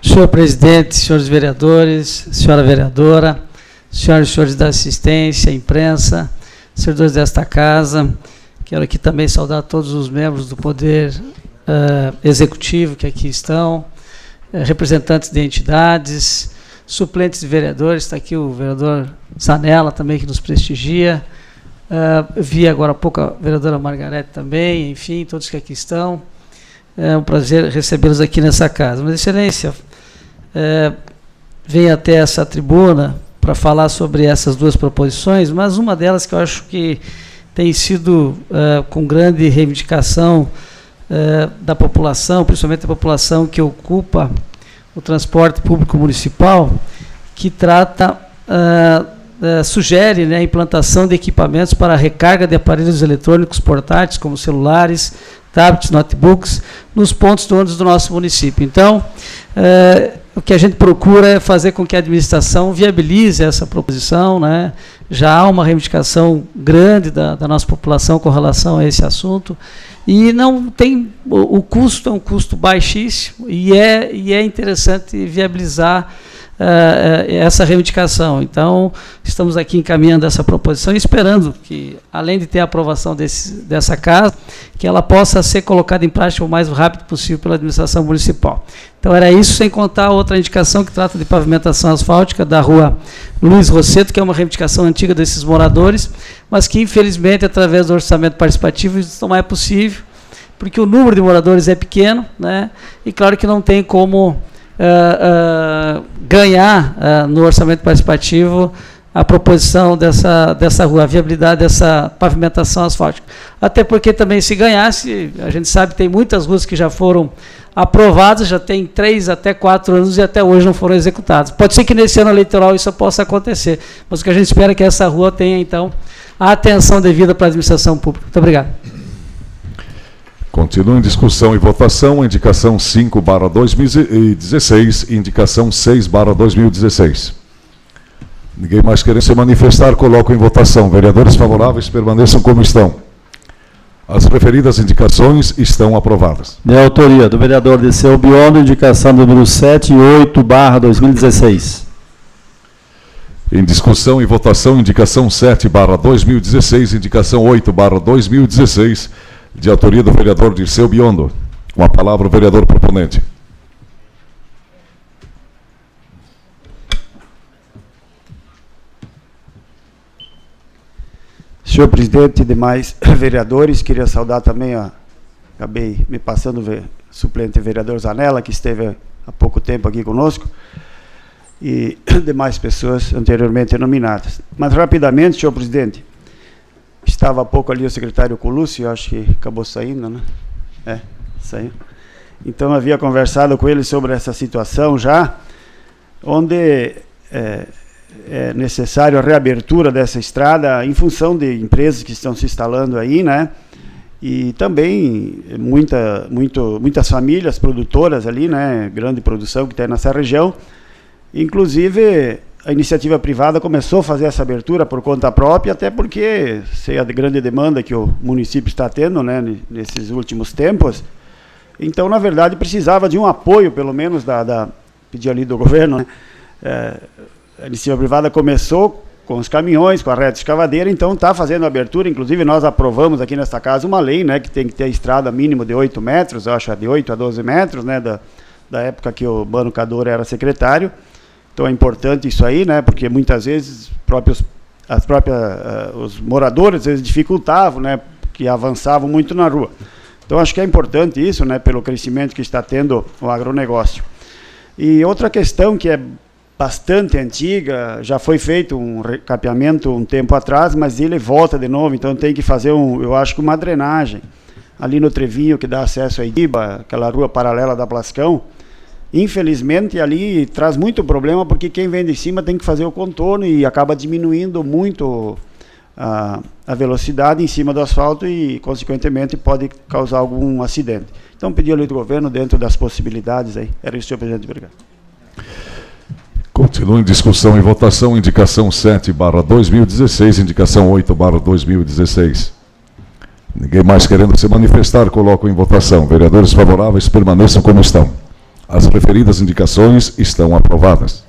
Senhor presidente, senhores vereadores, senhora vereadora, senhoras e senhores da assistência, imprensa, servidores desta casa. Quero aqui também saudar todos os membros do Poder Executivo que aqui estão, representantes de entidades, suplentes de vereadores. Está aqui o vereador Zanella também, que nos prestigia. Vi agora há pouco a vereadora Margarete também, enfim, todos que aqui estão. É um prazer recebê-los aqui nessa casa. Mas, Excelência, venho até essa tribuna para falar sobre essas duas proposições, mas uma delas que eu acho que tem sido com grande reivindicação da população, principalmente da população que ocupa o transporte público municipal, que trata, sugere, né, a implantação de equipamentos para a recarga de aparelhos eletrônicos portáteis, como celulares, tablets, notebooks, nos pontos de ônibus do nosso município. Então, o que a gente procura é fazer com que a administração viabilize essa proposição, né? Já há uma reivindicação grande da nossa população com relação a esse assunto, e não tem, o custo é um custo baixíssimo, e é interessante viabilizar essa reivindicação. Então, estamos aqui encaminhando essa proposição e esperando que, além de ter a aprovação dessa casa, que ela possa ser colocada em prática o mais rápido possível pela administração municipal. Então, era isso, sem contar outra indicação que trata de pavimentação asfáltica da rua Luiz Rosseto, que é uma reivindicação antiga desses moradores, mas que, infelizmente, através do orçamento participativo, isso não é possível, porque o número de moradores é pequeno, né? E claro que não tem como ganhar no orçamento participativo a proposição dessa rua, a viabilidade dessa pavimentação asfáltica. Até porque também, se ganhasse, a gente sabe que tem muitas ruas que já foram aprovadas, já tem 3 até 4 anos e até hoje não foram executadas. Pode ser que nesse ano eleitoral isso possa acontecer, mas o que a gente espera é que essa rua tenha, então, a atenção devida para a administração pública. Muito obrigado. Continua em discussão e votação a indicação 5/2016 e indicação 6/2016. Ninguém mais querendo se manifestar, coloco em votação. Vereadores favoráveis permaneçam como estão. As referidas indicações estão aprovadas. De autoria do vereador Dirceu Biondo, indicação número 7 e 8/2016. Em discussão e votação, indicação 7/2016, indicação 8/2016, de autoria do vereador Dirceu Biondo. Com a palavra o vereador proponente. Senhor presidente e demais vereadores, queria saudar também, acabei me passando o suplente vereador Zanella, que esteve há pouco tempo aqui conosco, e demais pessoas anteriormente nominadas. Mas rapidamente, senhor presidente, estava há pouco ali o secretário Colúcio, acho que acabou saindo, né? Saiu. Então, havia conversado com ele sobre essa situação já, onde é necessário a reabertura dessa estrada em função de empresas que estão se instalando aí, né? E também muitas famílias produtoras ali, né? Grande produção que tem nessa região. Inclusive, a iniciativa privada começou a fazer essa abertura por conta própria, até porque, sei a grande demanda que o município está tendo, né, nesses últimos tempos. Então, na verdade, precisava de um apoio, pelo menos, pedir ali do governo, né? A iniciativa privada começou com os caminhões, com a reta escavadeira, então está fazendo a abertura. Inclusive, nós aprovamos aqui nesta casa uma lei, né, que tem que ter estrada mínimo de 8 metros, eu acho, de 8 a 12 metros, né, da época que o Bano Cador era secretário. Então é importante isso aí, né, porque muitas vezes os moradores às vezes dificultavam, né, que avançavam muito na rua. Então acho que é importante isso, né, pelo crescimento que está tendo o agronegócio. E outra questão que é bastante antiga, já foi feito um recapeamento um tempo atrás, mas ele volta de novo, então tem que fazer eu acho que uma drenagem ali no Trevinho que dá acesso a Idiba, aquela rua paralela da Blascão. Infelizmente, ali traz muito problema, porque quem vem de cima tem que fazer o contorno e acaba diminuindo muito a velocidade em cima do asfalto e, consequentemente, pode causar algum acidente. Então, pedi ao líder do governo dentro das possibilidades aí. Era isso, senhor presidente. Obrigado. Continua em discussão e votação, indicação 7/2016, indicação 8/2016. Ninguém mais querendo se manifestar, coloco em votação. Vereadores favoráveis permaneçam como estão. As referidas indicações estão aprovadas.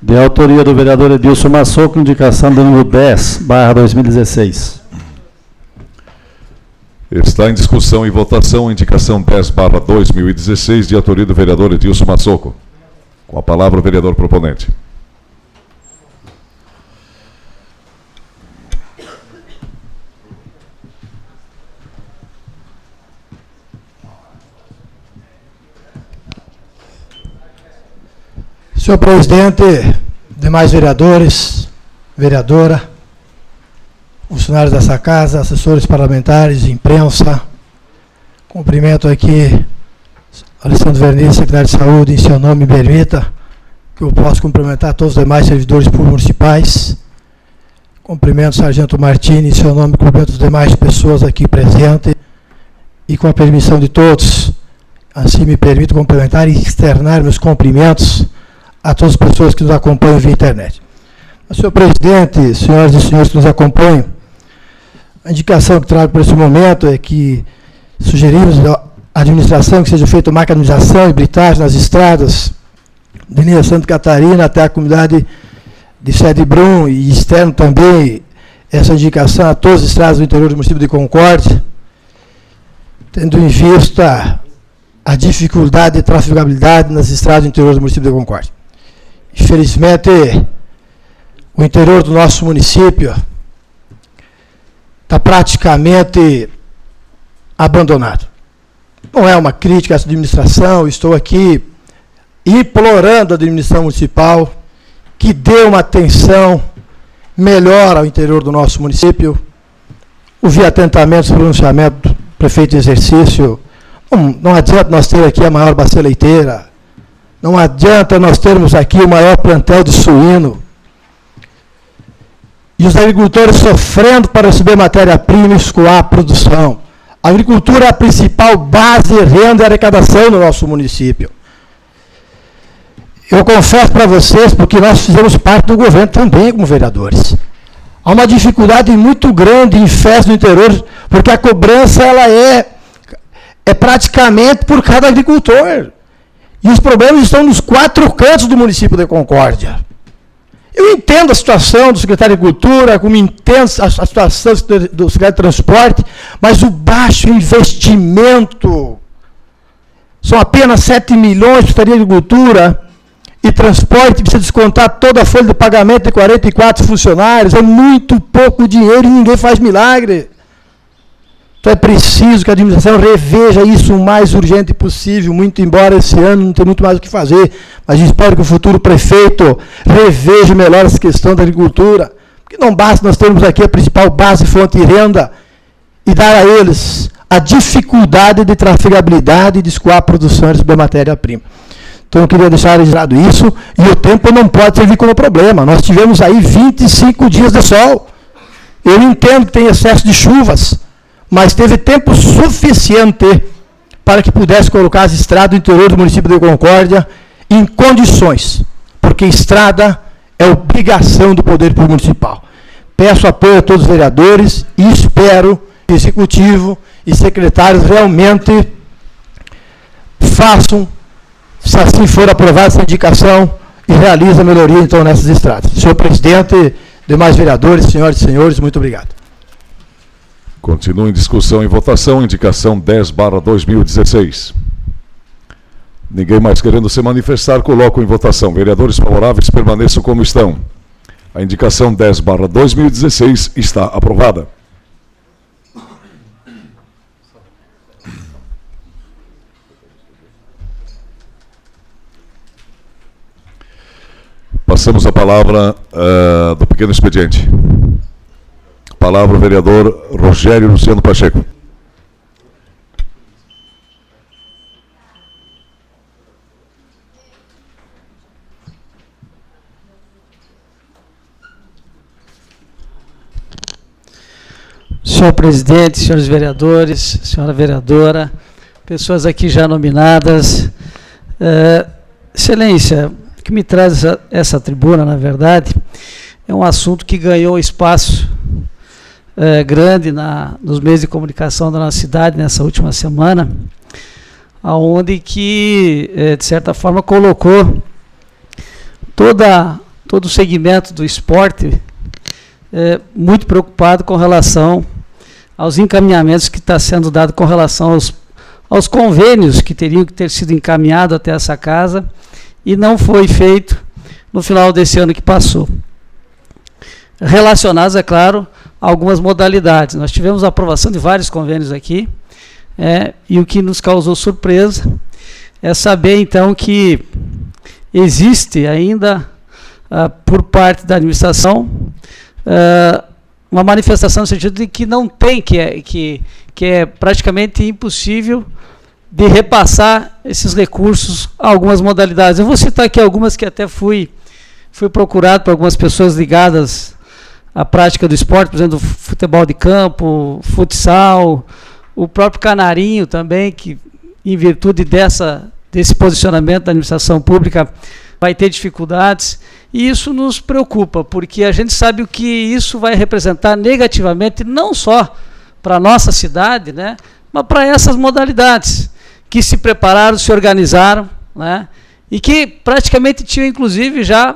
De autoria do vereador Edilson Massoco, indicação do número 10/2016. Está em discussão e votação a indicação 10/2016, de autoria do vereador Edilson Massoco. Com a palavra o vereador proponente. Senhor presidente, demais vereadores, vereadora, funcionários dessa casa, assessores parlamentares, imprensa, cumprimento aqui Alessandro Verniz, secretário de Saúde, em seu nome, me permita que eu possa cumprimentar todos os demais servidores públicos municipais. Cumprimento o Sargento Martini, em seu nome, cumprimento as demais pessoas aqui presentes e, com a permissão de todos, assim me permito cumprimentar e externar meus cumprimentos a todas as pessoas que nos acompanham via internet. Senhor presidente, senhoras e senhores que nos acompanham, a indicação que trago para esse momento é que sugerimos à administração que seja feita macadamização e britagem nas estradas de linha Santa Catarina até a comunidade de Sede Brum, e externo também essa indicação a todas as estradas do interior do município de Concórdia, tendo em vista a dificuldade de trafegabilidade nas estradas do interior do município de Concórdia. Infelizmente, o interior do nosso município está praticamente abandonado. Não é uma crítica à administração, estou aqui implorando a administração municipal que dê uma atenção melhor ao interior do nosso município. Ouvi atentamente o pronunciamento do prefeito de exercício. Não adianta nós ter aqui a maior bacia leiteira, não adianta nós termos aqui o maior plantel de suíno, e os agricultores sofrendo para receber matéria-prima e escoar a produção. A agricultura é a principal base, renda e arrecadação no nosso município. Eu confesso para vocês, porque nós fizemos parte do governo também como vereadores. Há uma dificuldade muito grande em festas no interior, porque a cobrança ela é praticamente por cada agricultor. E os problemas estão nos 4 cantos do município de Concórdia. Eu entendo a situação do secretário de Agricultura, como entendo a situação do secretário de Transporte, mas o baixo investimento, são apenas 7 milhões de Secretaria de Agricultura, e Transporte precisa descontar toda a folha de pagamento de 44 funcionários, é muito pouco dinheiro e ninguém faz milagre. Então é preciso que a administração reveja isso o mais urgente possível, muito embora esse ano não tenha muito mais o que fazer, mas espero que o futuro prefeito reveja melhor essa questão da agricultura, porque não basta nós termos aqui a principal base, fonte de renda, e dar a eles a dificuldade de trafegabilidade e de escoar a produção da matéria-prima. Então eu queria deixar registrado isso, e o tempo não pode servir como problema. Nós tivemos aí 25 dias de sol. Eu entendo que tem excesso de chuvas, mas teve tempo suficiente para que pudesse colocar as estradas do interior do município de Concórdia em condições, porque estrada é obrigação do poder público municipal. Peço apoio a todos os vereadores e espero que o executivo e secretários realmente façam, se assim for aprovada essa indicação, e realizem a melhoria então nessas estradas. Senhor presidente, demais vereadores, senhoras e senhores, muito obrigado. Continua em discussão e votação, indicação 10/2016. Ninguém mais querendo se manifestar, coloco em votação. Vereadores favoráveis permaneçam como estão. A indicação 10/2016 está aprovada. Passamos a palavra do pequeno expediente. Palavra o vereador Rogério Luciano Pacheco. Senhor presidente, senhores vereadores, senhora vereadora, pessoas aqui já nominadas, excelência, o que me traz essa tribuna, na verdade, é um assunto que ganhou espaço grande nos meios de comunicação da nossa cidade nessa última semana, aonde que, de certa forma, colocou toda todo o segmento do esporte muito preocupado com relação aos encaminhamentos que está sendo dado com relação aos convênios que teriam que ter sido encaminhados até essa casa e não foi feito no final desse ano que passou. Relacionados, é claro, a algumas modalidades. Nós tivemos a aprovação de vários convênios aqui, e o que nos causou surpresa é saber, então, que existe ainda, por parte da administração, uma manifestação no sentido de que não tem, que é praticamente impossível de repassar esses recursos a algumas modalidades. Eu vou citar aqui algumas que até fui procurado por algumas pessoas ligadas à prática do esporte, por exemplo, futebol de campo, futsal, o próprio Canarinho também, que em virtude desse posicionamento da administração pública vai ter dificuldades, e isso nos preocupa, porque a gente sabe o que isso vai representar negativamente, não só para a nossa cidade, né, mas para essas modalidades, que se prepararam, se organizaram, né, e que praticamente tinham, inclusive, já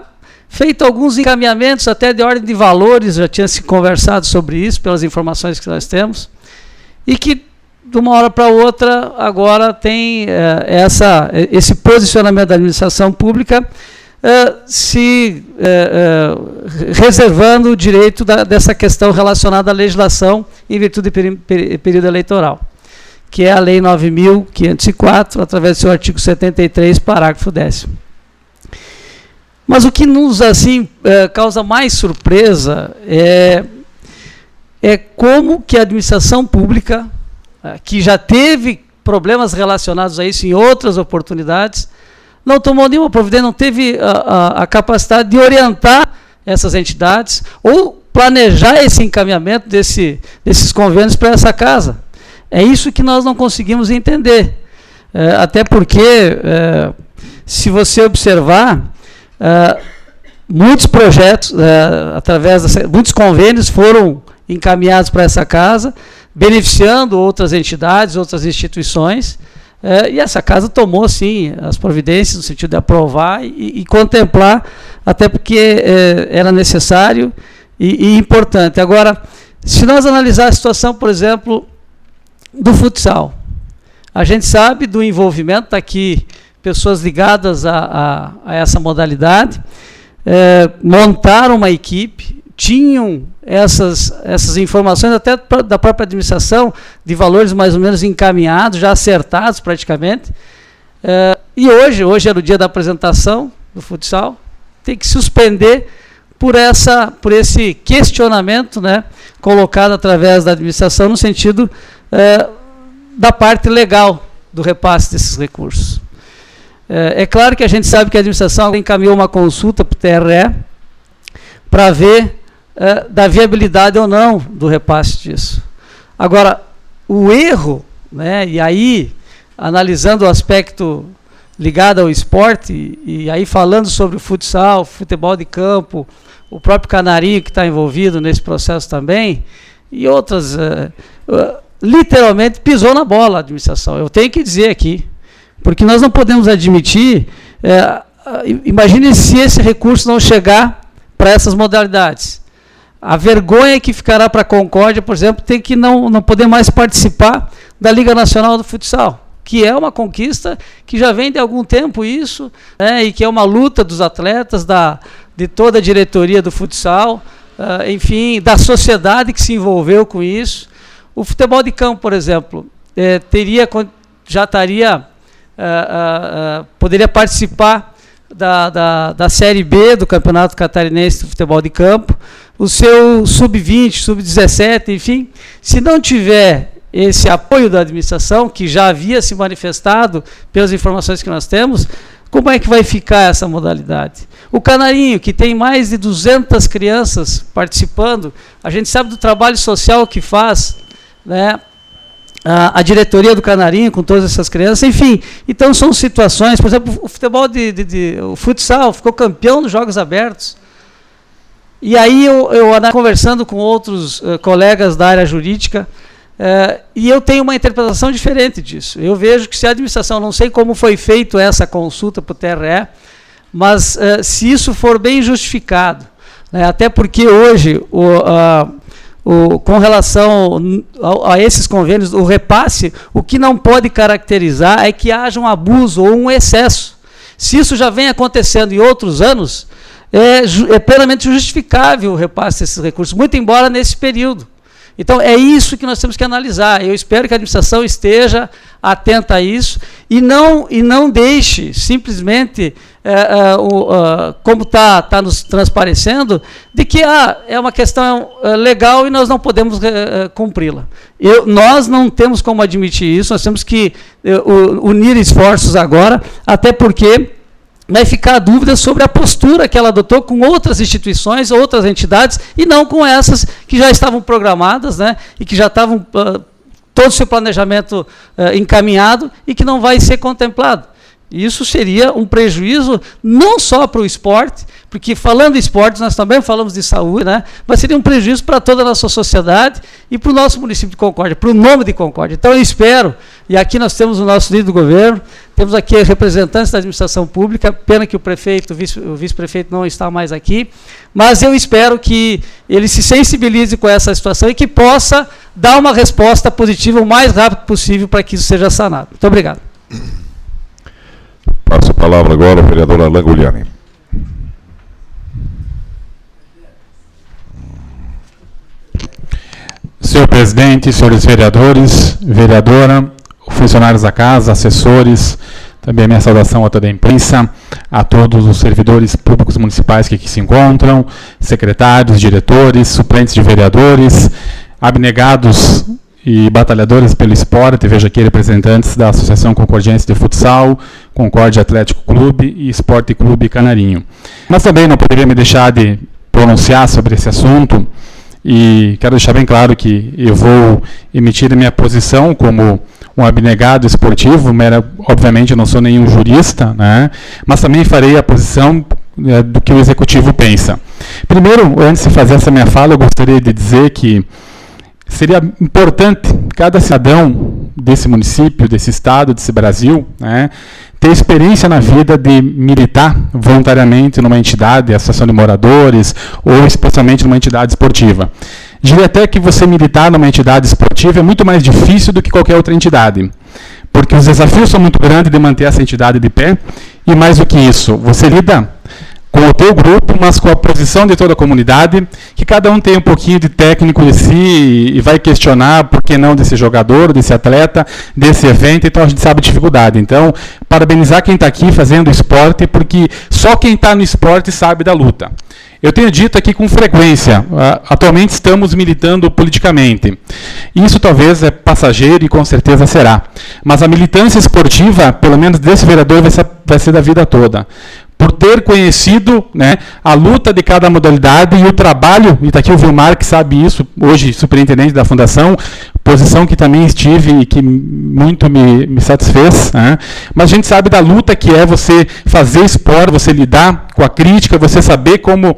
feito alguns encaminhamentos, até de ordem de valores, já tinha se conversado sobre isso, pelas informações que nós temos, e que, de uma hora para outra, agora tem esse posicionamento da administração pública reservando o direito dessa questão relacionada à legislação em virtude do período eleitoral, que é a Lei 9.504, através do seu artigo 73, parágrafo 10º. Mas o que nos causa mais surpresa é como que a administração pública, que já teve problemas relacionados a isso em outras oportunidades, não tomou nenhuma providência, não teve a capacidade de orientar essas entidades ou planejar esse encaminhamento desses convênios para essa casa. É isso que nós não conseguimos entender. Até porque, se você observar, muitos projetos, muitos convênios foram encaminhados para essa casa, beneficiando outras entidades, outras instituições, e essa casa tomou, sim, as providências no sentido de aprovar e contemplar, até porque era necessário e importante. Agora, se nós analisar a situação, por exemplo, do futsal, a gente sabe do envolvimento, está aqui pessoas ligadas a essa modalidade, montaram uma equipe, tinham essas informações até da própria administração, de valores mais ou menos encaminhados, já acertados praticamente, e hoje era o dia da apresentação do futsal, tem que suspender por esse questionamento, né, colocado através da administração no sentido da parte legal do repasse desses recursos. É claro que a gente sabe que a administração encaminhou uma consulta para o TRE para ver da viabilidade ou não do repasse disso. Agora, o erro, né, e aí, analisando o aspecto ligado ao esporte, e aí falando sobre o futsal, futebol de campo, o próprio Canarinho que está envolvido nesse processo também, e outras, literalmente pisou na bola a administração. Eu tenho que dizer aqui, porque nós não podemos admitir, imagine se esse recurso não chegar para essas modalidades. A vergonha que ficará para a Concórdia, por exemplo, tem que não poder mais participar da Liga Nacional do Futsal, que é uma conquista que já vem de algum tempo isso, e que é uma luta dos atletas, de toda a diretoria do futsal, enfim, da sociedade que se envolveu com isso. O futebol de campo, por exemplo, poderia participar da Série B do Campeonato Catarinense de Futebol de Campo, o seu sub-20, sub-17, enfim, se não tiver esse apoio da administração, que já havia se manifestado pelas informações que nós temos, como é que vai ficar essa modalidade? O Canarinho, que tem mais de 200 crianças participando, a gente sabe do trabalho social que faz, né, a diretoria do Canarinho com todas essas crianças, enfim. Então são situações, por exemplo, o futebol o futsal ficou campeão dos Jogos Abertos. E aí eu conversando com outros colegas da área jurídica, e eu tenho uma interpretação diferente disso. Eu vejo que se a administração, não sei como foi feito essa consulta para o TRE, mas se isso for bem justificado, né, até porque hoje, com relação a esses convênios, o repasse, o que não pode caracterizar é que haja um abuso ou um excesso. Se isso já vem acontecendo em outros anos, é plenamente justificável o repasse desses recursos, muito embora nesse período. Então, é isso que nós temos que analisar. Eu espero que a administração esteja atenta a isso e não deixe simplesmente, como está nos transparecendo, de que é uma questão legal e nós não podemos cumpri-la. Nós não temos como admitir isso, nós temos que unir esforços agora, até porque vai ficar a dúvida sobre a postura que ela adotou com outras instituições, outras entidades, e não com essas que já estavam programadas, né, e que já estavam todo o seu planejamento encaminhado e que não vai ser contemplado. Isso seria um prejuízo não só para o esporte, porque falando em esportes nós também falamos de saúde, né, mas seria um prejuízo para toda a nossa sociedade e para o nosso município de Concórdia, para o nome de Concórdia. Então eu espero, e aqui nós temos o nosso líder do governo, temos aqui representantes da administração pública, pena que o prefeito, o vice-prefeito não está mais aqui, mas eu espero que ele se sensibilize com essa situação e que possa dar uma resposta positiva o mais rápido possível para que isso seja sanado. Muito obrigado. Passo a palavra agora ao vereador Alain Gugliani. Senhor presidente, senhores vereadores, vereadora, funcionários da casa, assessores, também a minha saudação a toda a imprensa, a todos os servidores públicos municipais que aqui se encontram, secretários, diretores, suplentes de vereadores, abnegados e batalhadores pelo esporte. Vejo aqui representantes da Associação Concordiense de Futsal, Concórdia Atlético Clube e Esporte Clube Canarinho. Mas também não poderia me deixar de pronunciar sobre esse assunto e quero deixar bem claro que eu vou emitir a minha posição como um abnegado esportivo, obviamente eu não sou nenhum jurista, né, mas também farei a posição do que o Executivo pensa. Primeiro, antes de fazer essa minha fala, eu gostaria de dizer que seria importante cada cidadão desse município, desse estado, desse Brasil, né, ter experiência na vida de militar voluntariamente numa entidade, associação de moradores, ou especialmente numa entidade esportiva. Diria até que você militar numa entidade esportiva é muito mais difícil do que qualquer outra entidade, porque os desafios são muito grandes de manter essa entidade de pé, e mais do que isso, você lida com o teu grupo, mas com a posição de toda a comunidade, que cada um tem um pouquinho de técnico de si e vai questionar por que não desse jogador, desse atleta, desse evento, então a gente sabe a dificuldade. Então, parabenizar quem está aqui fazendo esporte, porque só quem está no esporte sabe da luta. Eu tenho dito aqui com frequência, atualmente estamos militando politicamente. Isso talvez é passageiro e com certeza será. Mas a militância esportiva, pelo menos desse vereador, vai ser da vida toda. Por ter conhecido, né, a luta de cada modalidade e o trabalho, e está aqui o Vilmar que sabe isso, hoje superintendente da Fundação, posição que também estive e que muito me satisfez, né, mas a gente sabe da luta que é você fazer esporte, você lidar com a crítica, você saber como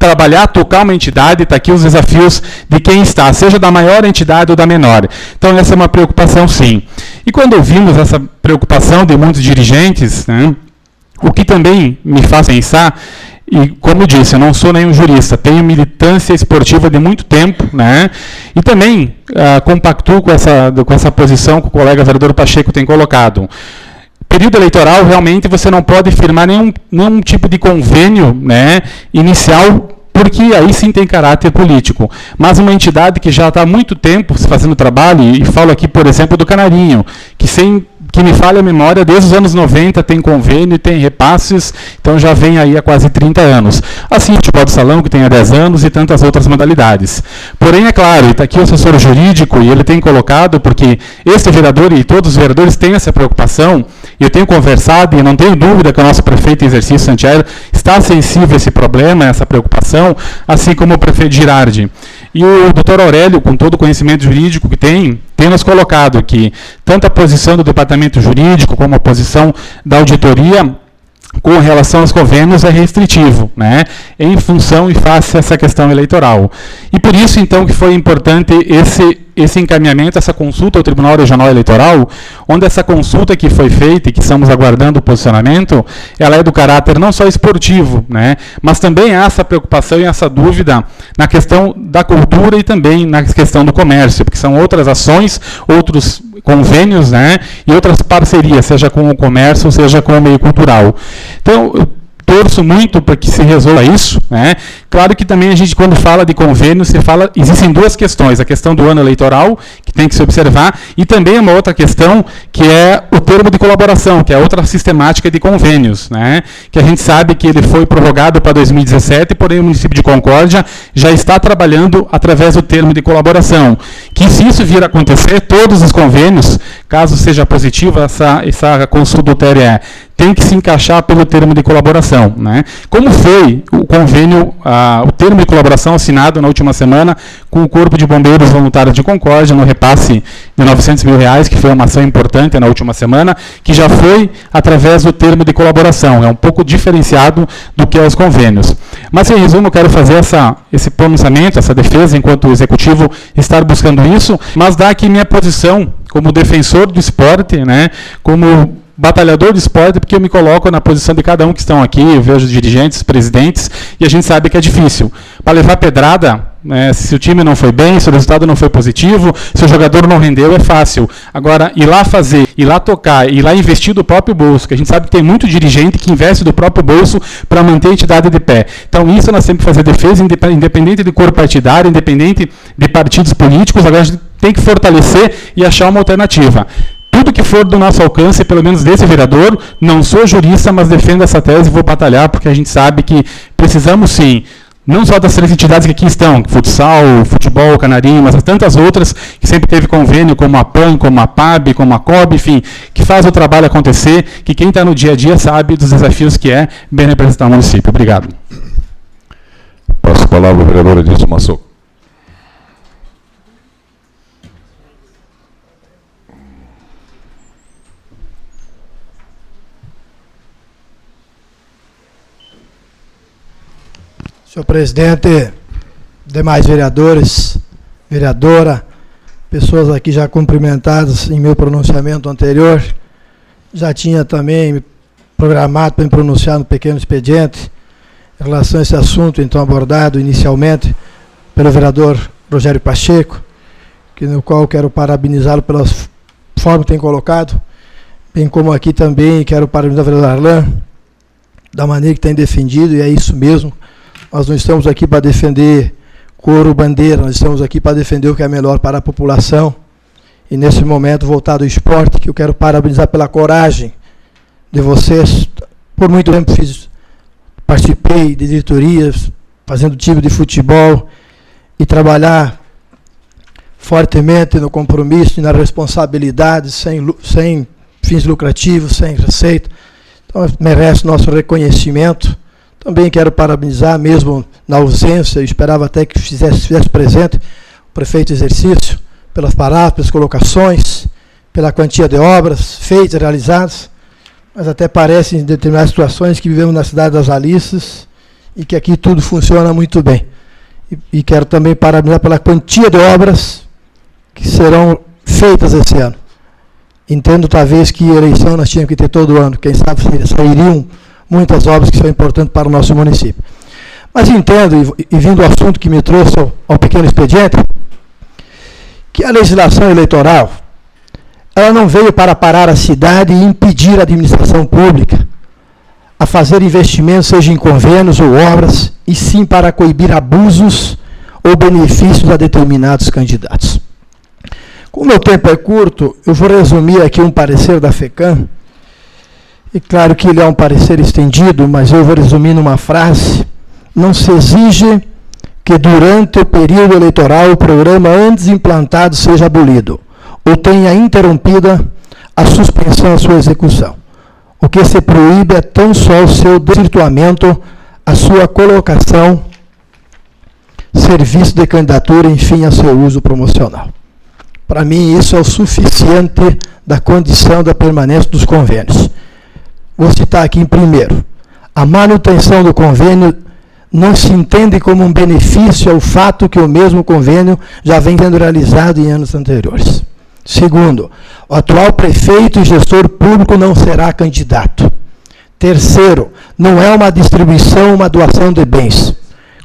trabalhar, tocar uma entidade, está aqui os desafios de quem está, seja da maior entidade ou da menor. Então essa é uma preocupação sim. E quando ouvimos essa preocupação de muitos dirigentes, né, o que também me faz pensar, e como eu disse, eu não sou nenhum jurista, tenho militância esportiva de muito tempo, né? E também compactuo com essa posição que o colega vereador Pacheco tem colocado. Período eleitoral, realmente, você não pode firmar nenhum tipo de convênio, né, inicial, porque aí sim tem caráter político. Mas uma entidade que já está há muito tempo fazendo trabalho, e falo aqui, por exemplo, do Canarinho, que me falha a memória, desde os anos 90 tem convênio, tem repasses, então já vem aí há quase 30 anos. Assim, o futebol de salão, que tem há 10 anos, e tantas outras modalidades. Porém, é claro, está aqui o assessor jurídico, e ele tem colocado, porque esse vereador e todos os vereadores têm essa preocupação, e eu tenho conversado, e não tenho dúvida que o nosso prefeito em exercício, Santiago, está sensível a esse problema, a essa preocupação, assim como o prefeito Girardi. E o doutor Aurélio, com todo o conhecimento jurídico que tem nos colocado que tanto a posição do departamento jurídico como a posição da auditoria com relação aos convênios é restritivo, né, em função e face a essa questão eleitoral. E por isso, então, que foi importante esse encaminhamento, essa consulta ao Tribunal Regional Eleitoral, onde essa consulta que foi feita e que estamos aguardando o posicionamento, ela é do caráter não só esportivo, né, mas também há essa preocupação e essa dúvida na questão da cultura e também na questão do comércio, porque são outras ações, outros convênios, né, e outras parcerias, seja com o comércio, seja com o meio cultural. Então, eu torço muito para que se resolva isso, né? Claro que também a gente, quando fala de convênio, existem duas questões, a questão do ano eleitoral, que tem que se observar, e também uma outra questão, que é o termo de colaboração, que é outra sistemática de convênios, né? Que a gente sabe que ele foi prorrogado para 2017, porém o município de Concórdia já está trabalhando através do termo de colaboração, que se isso vir a acontecer, todos os convênios, caso seja positiva essa consulta do TRE, tem que se encaixar pelo termo de colaboração, né? Como foi o convênio, o termo de colaboração assinado na última semana com o Corpo de Bombeiros Voluntários de Concórdia, no repasse de R$900 mil, que foi uma ação importante na última semana, que já foi através do termo de colaboração. É um pouco diferenciado do que é os convênios. Mas, em resumo, eu quero fazer esse pronunciamento, essa defesa, enquanto o Executivo estar buscando isso, mas dar aqui minha posição como defensor do esporte, né, como batalhador de esporte, porque eu me coloco na posição de cada um que estão aqui, eu vejo dirigentes, presidentes, e a gente sabe que é difícil. Para levar pedrada, se o time não foi bem, se o resultado não foi positivo, se o jogador não rendeu, é fácil. Agora, ir lá fazer, ir lá tocar, ir lá investir do próprio bolso, que a gente sabe que tem muito dirigente que investe do próprio bolso para manter a entidade de pé. Então, isso nós temos que fazer defesa, independente de cor partidária, independente de partidos políticos, agora a gente tem que fortalecer e achar uma alternativa. Tudo que for do nosso alcance, pelo menos desse vereador, não sou jurista, mas defendo essa tese e vou batalhar, porque a gente sabe que precisamos sim, não só das 3 entidades que aqui estão, futsal, futebol, canarinho, mas tantas outras que sempre teve convênio, como a PAN, como a PAB, como a COB, enfim, que faz o trabalho acontecer, que quem está no dia a dia sabe dos desafios que é bem representar o município. Obrigado. Passo a palavra ao vereador Edilson Massoco. Senhor presidente, demais vereadores, vereadora, pessoas aqui já cumprimentadas em meu pronunciamento anterior, já tinha também programado para me pronunciar no pequeno expediente em relação a esse assunto, então abordado inicialmente pelo vereador Rogério Pacheco, no qual quero parabenizá-lo pela forma que tem colocado, bem como aqui também quero parabenizar o vereador Arlan, da maneira que tem defendido, e é isso mesmo. Nós não estamos aqui para defender cor ou bandeira, nós estamos aqui para defender o que é melhor para a população. E nesse momento, voltado ao esporte, que eu quero parabenizar pela coragem de vocês. Por muito tempo participei de diretorias, fazendo time de futebol, e trabalhar fortemente no compromisso e na responsabilidade, sem fins lucrativos, sem receita. Então, merece nosso reconhecimento. Também quero parabenizar, mesmo na ausência, eu esperava até que fizesse presente o prefeito exercício, pelas palavras, pelas colocações, pela quantia de obras feitas, realizadas, mas até parece em determinadas situações que vivemos na cidade das Alices e que aqui tudo funciona muito bem. E quero também parabenizar pela quantia de obras que serão feitas esse ano. Entendo talvez que eleição nós tínhamos que ter todo ano, quem sabe sairiam muitas obras que são importantes para o nosso município. Mas entendo, e vindo ao assunto que me trouxe ao pequeno expediente, que a legislação eleitoral, ela não veio para parar a cidade e impedir a administração pública a fazer investimentos, seja em convênios ou obras, e sim para coibir abusos ou benefícios a determinados candidatos. Como o meu tempo é curto, eu vou resumir aqui um parecer da FECAM. E claro que ele é um parecer estendido, mas eu vou resumir numa frase. Não se exige que durante o período eleitoral o programa antes implantado seja abolido ou tenha interrompida a suspensão da sua execução. O que se proíbe é tão só o seu desvirtuamento, a sua colocação, serviço de candidatura, enfim, a seu uso promocional. Para mim, isso é o suficiente da condição da permanência dos convênios. Vou citar aqui em primeiro. A manutenção do convênio não se entende como um benefício ao fato que o mesmo convênio já vem sendo realizado em anos anteriores. Segundo, o atual prefeito e gestor público não será candidato. Terceiro, não é uma distribuição, uma doação de bens.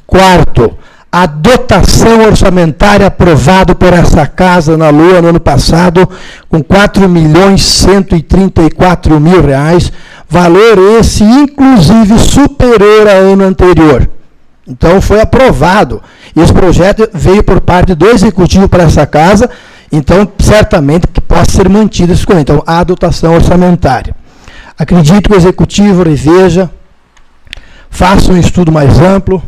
Quarto, a dotação orçamentária aprovada por essa casa na Lua no ano passado, com R$4.134.000, valor esse, inclusive, superior ao ano anterior. Então, foi aprovado. E esse projeto veio por parte do Executivo para essa casa, então, certamente, que possa ser mantido esse convênio. Então, a dotação orçamentária. Acredito que o Executivo reveja, faça um estudo mais amplo.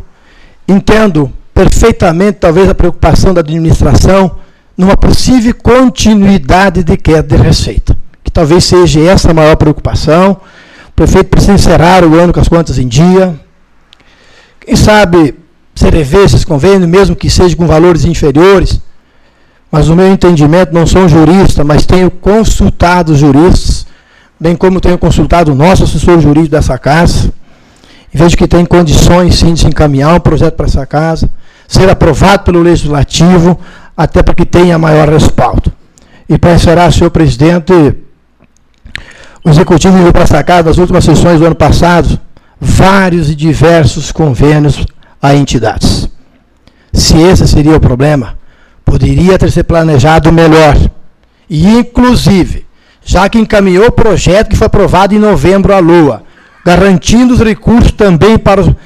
Entendo perfeitamente, talvez, a preocupação da administração numa possível continuidade de queda de receita, que talvez seja essa a maior preocupação. O prefeito precisa encerrar o ano com as contas em dia. Quem sabe se rever esses convênios, mesmo que seja com valores inferiores, mas no meu entendimento, não sou um jurista, mas tenho consultado os juristas, bem como tenho consultado o nosso assessor jurídico dessa casa, e vejo que tem condições, sim, de se encaminhar um projeto para essa casa, ser aprovado pelo Legislativo, até para que tenha maior respaldo. E para encerrar, senhor presidente, o Executivo enviou para essa casa, nas últimas sessões do ano passado, vários e diversos convênios a entidades. Se esse seria o problema, poderia ter sido planejado melhor. E, inclusive, já que encaminhou o projeto que foi aprovado em novembro à Lua, garantindo os recursos também para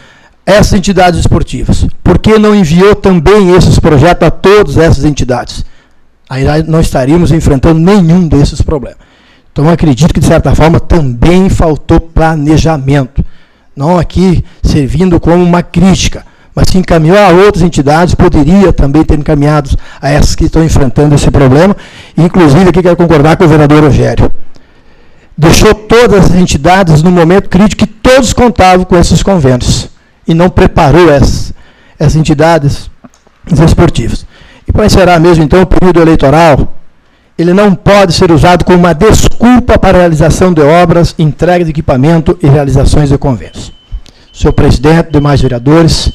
essas entidades esportivas. Por que não enviou também esses projetos a todas essas entidades? Aí não estaríamos enfrentando nenhum desses problemas. Então, acredito que, de certa forma, também faltou planejamento. Não aqui servindo como uma crítica, mas se encaminhou a outras entidades, poderia também ter encaminhado a essas que estão enfrentando esse problema. Inclusive, aqui quero concordar com o vereador Rogério. Deixou todas as entidades no momento crítico que todos contavam com esses convênios e não preparou essas entidades esportivas. E para encerrar mesmo, então, o período eleitoral, ele não pode ser usado como uma desculpa para a realização de obras, entrega de equipamento e realizações de convênios. Senhor presidente, demais vereadores,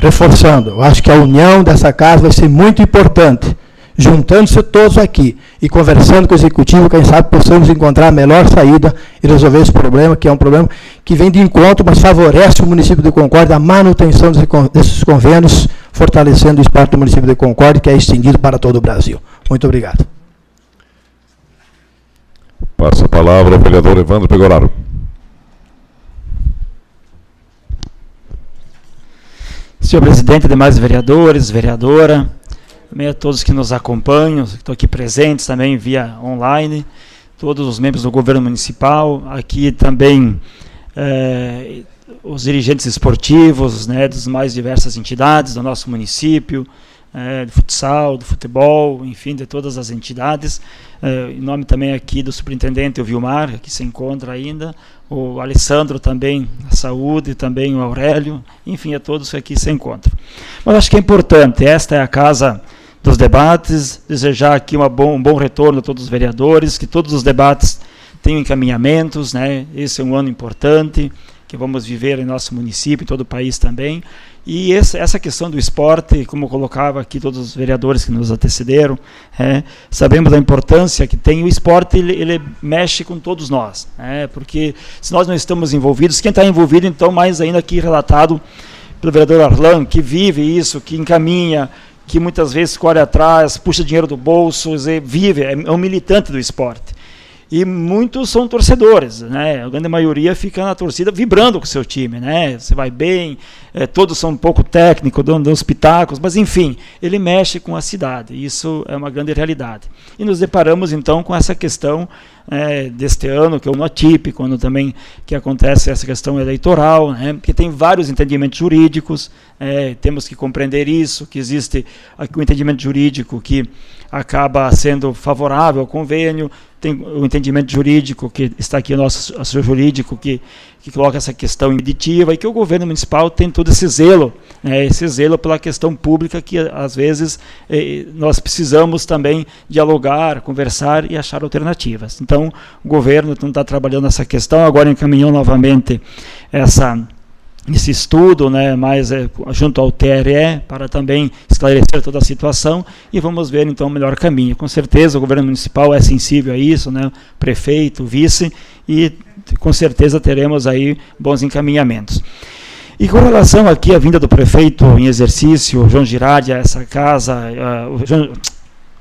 reforçando, eu acho que a união dessa casa vai ser muito importante, juntando-se todos aqui e conversando com o Executivo, quem sabe possamos encontrar a melhor saída e resolver esse problema, que é um problema que vem de encontro, mas favorece o município de Concórdia, a manutenção desses convênios, fortalecendo o esporte do município de Concórdia, que é estendido para todo o Brasil. Muito obrigado. Passa a palavra ao vereador Evandro Pegoraro. Senhor presidente, demais vereadores, vereadora, também a todos que nos acompanham, que estão aqui presentes também via online, todos os membros do governo municipal, aqui também os dirigentes esportivos, né, das mais diversas entidades do nosso município, de futsal, do futebol, enfim, de todas as entidades, em nome também aqui do superintendente, o Vilmar, que se encontra ainda, o Alessandro também, a saúde, também o Aurélio, enfim, a todos que aqui se encontram. Mas acho que é importante, esta é a casa dos debates, desejar aqui um bom retorno a todos os vereadores, que todos os debates tenham encaminhamentos, né? Esse é um ano importante, que vamos viver em nosso município, em todo o país também, e essa questão do esporte, como colocava aqui todos os vereadores que nos antecederam, sabemos da importância que tem o esporte, ele mexe com todos nós, porque se nós não estamos envolvidos, quem está envolvido, então, mais ainda aqui relatado pelo vereador Arlan, que vive isso, que encaminha, que muitas vezes corre atrás, puxa dinheiro do bolso, vive, é um militante do esporte. E muitos são torcedores, né? A grande maioria fica na torcida vibrando com o seu time, né? Você vai bem, todos são um pouco técnicos, dão os pitacos, mas enfim, ele mexe com a cidade, isso é uma grande realidade. E nos deparamos então com essa questão deste ano, que é um ano atípico, ano também que acontece essa questão eleitoral, né? Porque tem vários entendimentos jurídicos, temos que compreender isso, que existe aqui um entendimento jurídico que acaba sendo favorável ao convênio, tem o entendimento jurídico, que está aqui o nosso assessor jurídico, que coloca essa questão impeditiva, e que o governo municipal tem todo esse zelo, esse zelo pela questão pública, que às vezes nós precisamos também dialogar, conversar e achar alternativas. Então, o governo está trabalhando nessa questão, agora encaminhou novamente esse estudo, né, mais junto ao TRE, para também esclarecer toda a situação, e vamos ver então o melhor caminho. Com certeza o governo municipal é sensível a isso, né, prefeito, vice, e com certeza teremos aí bons encaminhamentos. E com relação aqui à vinda do prefeito em exercício, João Girardi, a essa casa,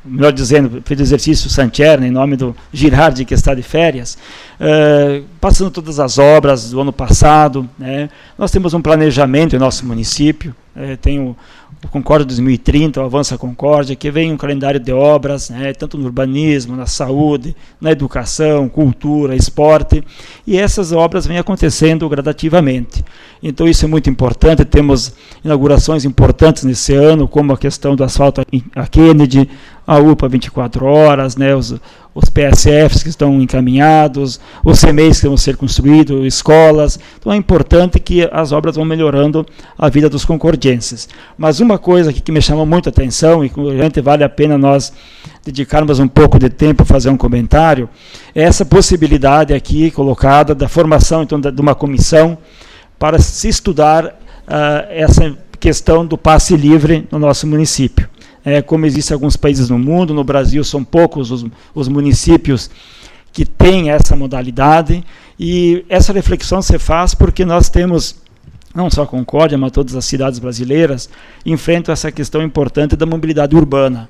melhor dizendo, prefeito de exercício Sancherna, em nome do Girardi, que está de férias, passando todas as obras do ano passado, né, nós temos um planejamento em nosso município, tem o Concórdia 2030, o Avança Concórdia, que vem um calendário de obras, né, tanto no urbanismo, na saúde, na educação, cultura, esporte, e essas obras vêm acontecendo gradativamente. Então isso é muito importante, temos inaugurações importantes nesse ano, como a questão do asfalto a Kennedy, a UPA 24 horas, né, os PSFs que estão encaminhados, os CMEs que vão ser construídos, escolas. Então é importante que as obras vão melhorando a vida dos concordienses. Mas uma coisa aqui que me chamou muito a atenção, e que realmente vale a pena nós dedicarmos um pouco de tempo a fazer um comentário, é essa possibilidade aqui colocada da formação então, de uma comissão para se estudar essa questão do passe livre no nosso município. Como existe em alguns países no mundo, no Brasil são poucos os municípios que têm essa modalidade, e essa reflexão se faz porque nós temos, não só a Concórdia, mas todas as cidades brasileiras, enfrentam essa questão importante da mobilidade urbana,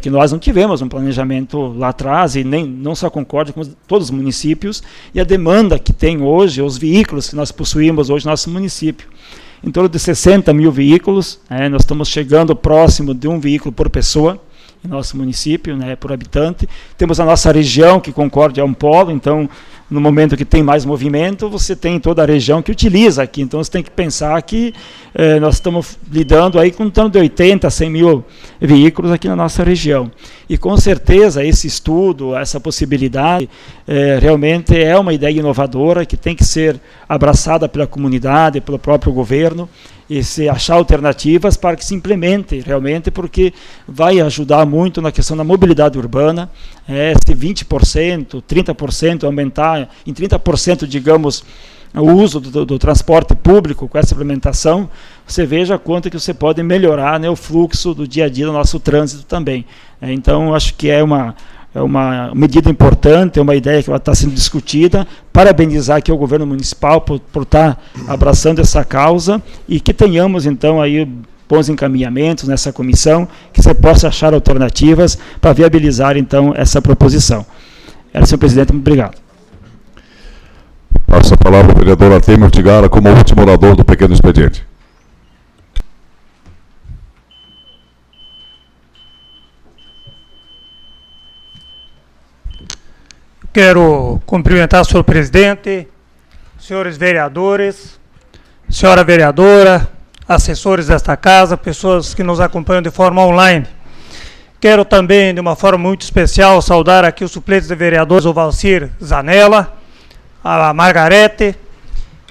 que nós não tivemos um planejamento lá atrás, e não só a Concórdia, como todos os municípios, e a demanda que tem hoje, os veículos que nós possuímos hoje no nosso município. Em torno de 60 mil veículos, nós estamos chegando próximo de um veículo por pessoa em nosso município, por habitante. Temos a nossa região, que Concórdia é um polo, então, no momento que tem mais movimento, você tem toda a região que utiliza aqui. Então, você tem que pensar que nós estamos lidando aí com um torno de 80 a 100 mil veículos aqui na nossa região. E, com certeza, esse estudo, essa possibilidade, realmente é uma ideia inovadora que tem que ser abraçada pela comunidade, pelo próprio governo, e se achar alternativas para que se implemente realmente, porque vai ajudar muito na questão da mobilidade urbana, se 20%, 30%, aumentar em 30%, digamos, o uso do transporte público com essa implementação, você veja quanto que você pode melhorar, né, o fluxo do dia a dia do nosso trânsito também. Então, acho que é uma medida importante, é uma ideia que está sendo discutida. Parabenizar aqui o governo municipal por estar abraçando essa causa, e que tenhamos, então, aí bons encaminhamentos nessa comissão, que você possa achar alternativas para viabilizar, então, essa proposição. Senhor presidente, muito obrigado. Passa a palavra ao vereador Artemio Ortigara, como último orador do pequeno expediente. Quero cumprimentar o senhor presidente, senhores vereadores, senhora vereadora, assessores desta casa, pessoas que nos acompanham de forma online. Quero também, de uma forma muito especial, saudar aqui os suplentes de vereadores, o Valcir Zanella, a Margarete,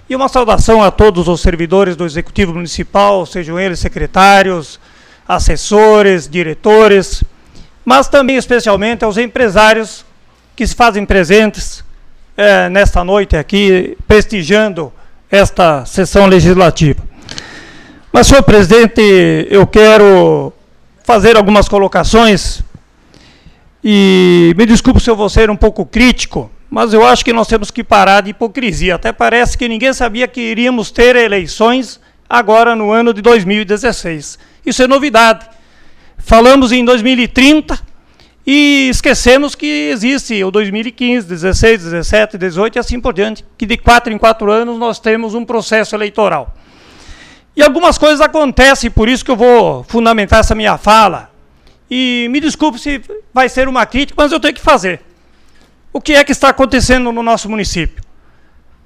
e uma saudação a todos os servidores do Executivo Municipal, sejam eles secretários, assessores, diretores, mas também especialmente aos empresários que se fazem presentes nesta noite aqui, prestigiando esta sessão legislativa. Mas, senhor presidente, eu quero fazer algumas colocações, e me desculpe se eu vou ser um pouco crítico, mas eu acho que nós temos que parar de hipocrisia. Até parece que ninguém sabia que iríamos ter eleições agora no ano de 2016. Isso é novidade. Falamos em 2030, e esquecemos que existe o 2015, 16, 17, 18 e assim por diante, que de 4 em 4 anos nós temos um processo eleitoral. E algumas coisas acontecem, por isso que eu vou fundamentar essa minha fala. E me desculpe se vai ser uma crítica, mas eu tenho que fazer. O que é que está acontecendo no nosso município?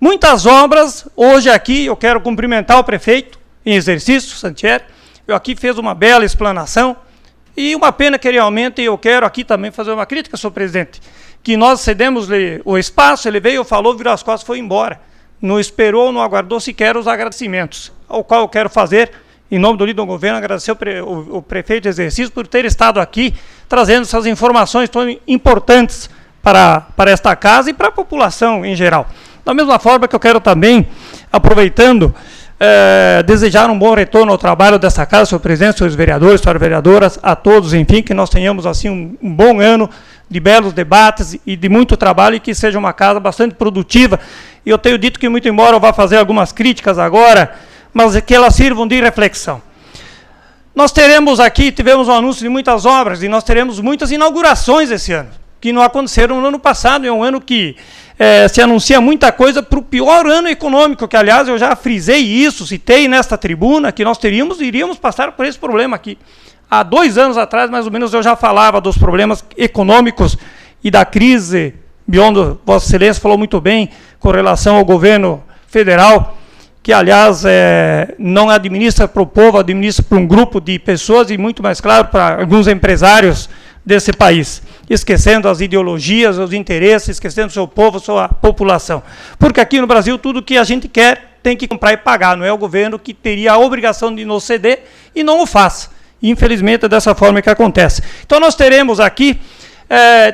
Muitas obras, hoje aqui, eu quero cumprimentar o prefeito em exercício, Santiago, eu aqui fez uma bela explanação. E uma pena que realmente eu quero aqui também fazer uma crítica, senhor presidente, que nós cedemos-lhe o espaço, ele veio, falou, virou as costas e foi embora. Não esperou, não aguardou sequer os agradecimentos, ao qual eu quero fazer, em nome do líder do governo, agradecer o prefeito de exercício por ter estado aqui, trazendo essas informações tão importantes para esta casa e para a população em geral. Da mesma forma que eu quero também, aproveitando, desejar um bom retorno ao trabalho dessa casa, senhor presidente, senhores vereadores, senhoras vereadoras, a todos, enfim, que nós tenhamos assim um bom ano de belos debates e de muito trabalho, e que seja uma casa bastante produtiva. E eu tenho dito que, muito embora eu vá fazer algumas críticas agora, mas que elas sirvam de reflexão. Nós teremos aqui, tivemos um anúncio de muitas obras, e nós teremos muitas inaugurações esse ano, que não aconteceram no ano passado. É um ano que se anuncia muita coisa para o pior ano econômico, que, aliás, eu já frisei isso, citei nesta tribuna, que nós iríamos passar por esse problema aqui. Há 2 anos atrás, mais ou menos, eu já falava dos problemas econômicos e da crise, onde Vossa Excelência falou muito bem, com relação ao governo federal, que, aliás, não administra para o povo, administra para um grupo de pessoas, e muito mais claro para alguns empresários desse país, esquecendo as ideologias, os interesses, esquecendo o seu povo, sua população. Porque aqui no Brasil, tudo que a gente quer tem que comprar e pagar, não é o governo que teria a obrigação de nos ceder e não o faz. Infelizmente, é dessa forma que acontece. Então, nós teremos aqui,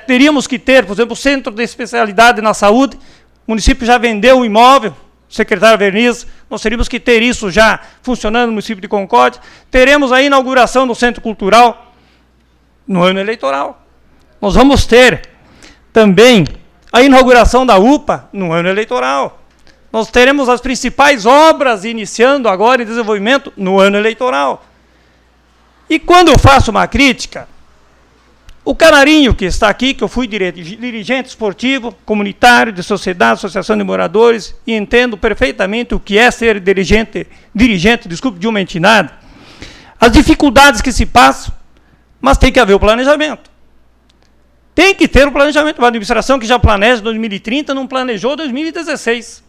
teríamos que ter, por exemplo, o Centro de Especialidade na Saúde. O município já vendeu o imóvel, secretário Verniz, nós teríamos que ter isso já funcionando no município de Concórdia. Teremos a inauguração do Centro Cultural no ano eleitoral. Nós vamos ter também a inauguração da UPA no ano eleitoral. Nós teremos as principais obras iniciando agora em desenvolvimento no ano eleitoral. E quando eu faço uma crítica, o Canarinho, que está aqui, que eu fui dirigente esportivo, comunitário, de sociedade, associação de moradores, e entendo perfeitamente o que é ser dirigente, de uma entidade, as dificuldades que se passam, mas tem que haver o planejamento. Tem que ter o planejamento. Uma administração que já planeja 2030 não planejou 2016.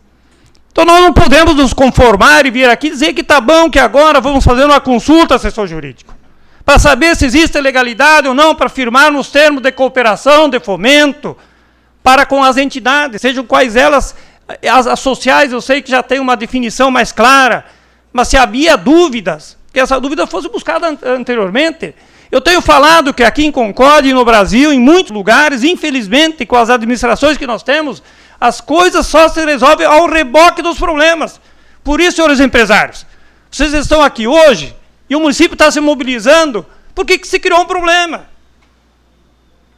Então nós não podemos nos conformar e vir aqui dizer que está bom, que agora vamos fazer uma consulta, assessor jurídico, para saber se existe legalidade ou não, para firmarmos termos de cooperação, de fomento, para com as entidades, sejam quais elas, as sociais, eu sei que já tem uma definição mais clara, mas se havia dúvidas, que essa dúvida fosse buscada anteriormente. Eu tenho falado que aqui em Concórdia e no Brasil, em muitos lugares, infelizmente, com as administrações que nós temos, as coisas só se resolvem ao reboque dos problemas. Por isso, senhores empresários, vocês estão aqui hoje, e o município está se mobilizando, porque se criou um problema.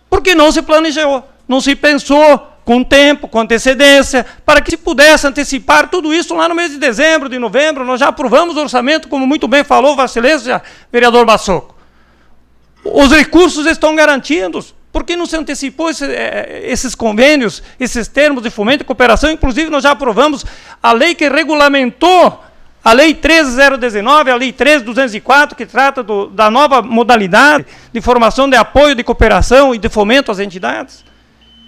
Porque não se planejou, não se pensou com tempo, com antecedência, para que se pudesse antecipar tudo isso lá no mês de dezembro, de novembro. Nós já aprovamos o orçamento, como muito bem falou Vossa Excelência, vereador Massoco. Os recursos estão garantidos. Por que não se antecipou esses convênios, esses termos de fomento e cooperação? Inclusive, nós já aprovamos a lei que regulamentou a Lei 13.019, a Lei 13.204, que trata da nova modalidade de formação de apoio, de cooperação e de fomento às entidades.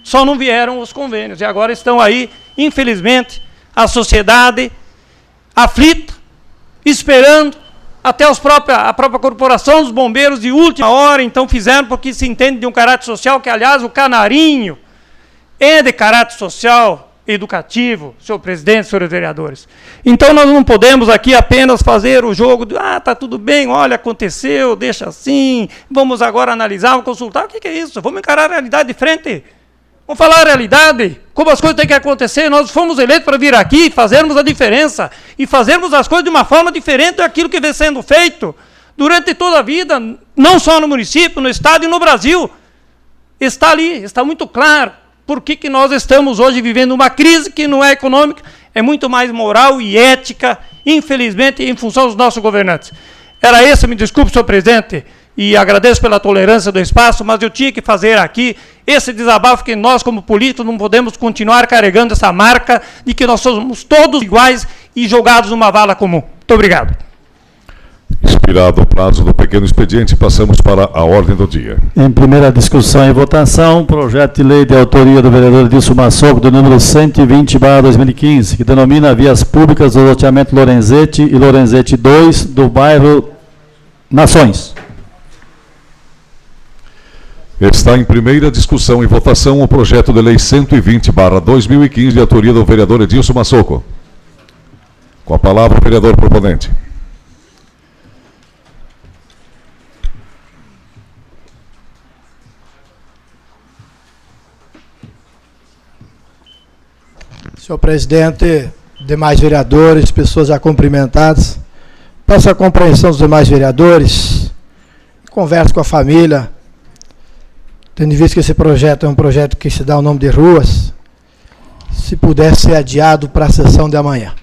Só não vieram os convênios. E agora estão aí, infelizmente, a sociedade aflita, esperando, até a própria corporação dos bombeiros de última hora, então fizeram, porque se entende de um caráter social, que, aliás, o Canarinho é de caráter social, educativo, senhor presidente, senhores vereadores. Então nós não podemos aqui apenas fazer o jogo de, tá tudo bem, olha, aconteceu, deixa assim, vamos agora analisar, vamos consultar. O que é isso? Vamos encarar a realidade de frente. Vamos falar a realidade, como as coisas têm que acontecer. Nós fomos eleitos para vir aqui, fazermos a diferença e fazermos as coisas de uma forma diferente daquilo que vem sendo feito durante toda a vida, não só no município, no estado e no Brasil. Está ali, está muito claro. Por que nós estamos hoje vivendo uma crise que não é econômica, é muito mais moral e ética, infelizmente, em função dos nossos governantes. Era esse, me desculpe, senhor presidente, e agradeço pela tolerância do espaço, mas eu tinha que fazer aqui esse desabafo, que nós, como políticos, não podemos continuar carregando essa marca de que nós somos todos iguais e jogados numa vala comum. Muito obrigado. Expirado o prazo do pequeno expediente, passamos para a ordem do dia. Em primeira discussão e votação, projeto de lei de autoria do vereador Edilson Massoco, do número 120/2015, que denomina vias públicas do loteamento Lorenzetti e Lorenzetti 2, do bairro Nações. Está em primeira discussão e votação o projeto de lei 120/2015, de autoria do vereador Edilson Massoco. Com a palavra o vereador proponente. Senhor presidente, demais vereadores, pessoas já cumprimentadas. Peço a compreensão dos demais vereadores, converso com a família, tendo em vista que esse projeto é um projeto que se dá o nome de ruas, se puder ser adiado para a sessão de amanhã.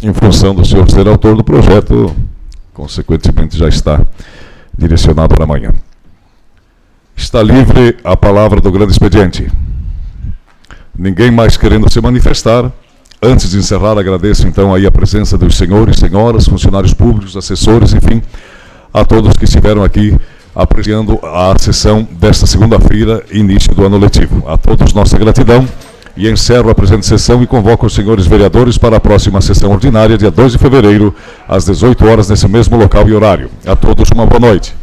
Em função do senhor ser autor do projeto, consequentemente já está direcionado para amanhã. Está livre a palavra do grande expediente. Ninguém mais querendo se manifestar. Antes de encerrar, agradeço então aí a presença dos senhores, senhoras, funcionários públicos, assessores, enfim, a todos que estiveram aqui apreciando a sessão desta segunda-feira, início do ano letivo. A todos nossa gratidão e encerro a presente sessão e convoco os senhores vereadores para a próxima sessão ordinária, dia 2 de fevereiro, às 18 horas, nesse mesmo local e horário. A todos uma boa noite.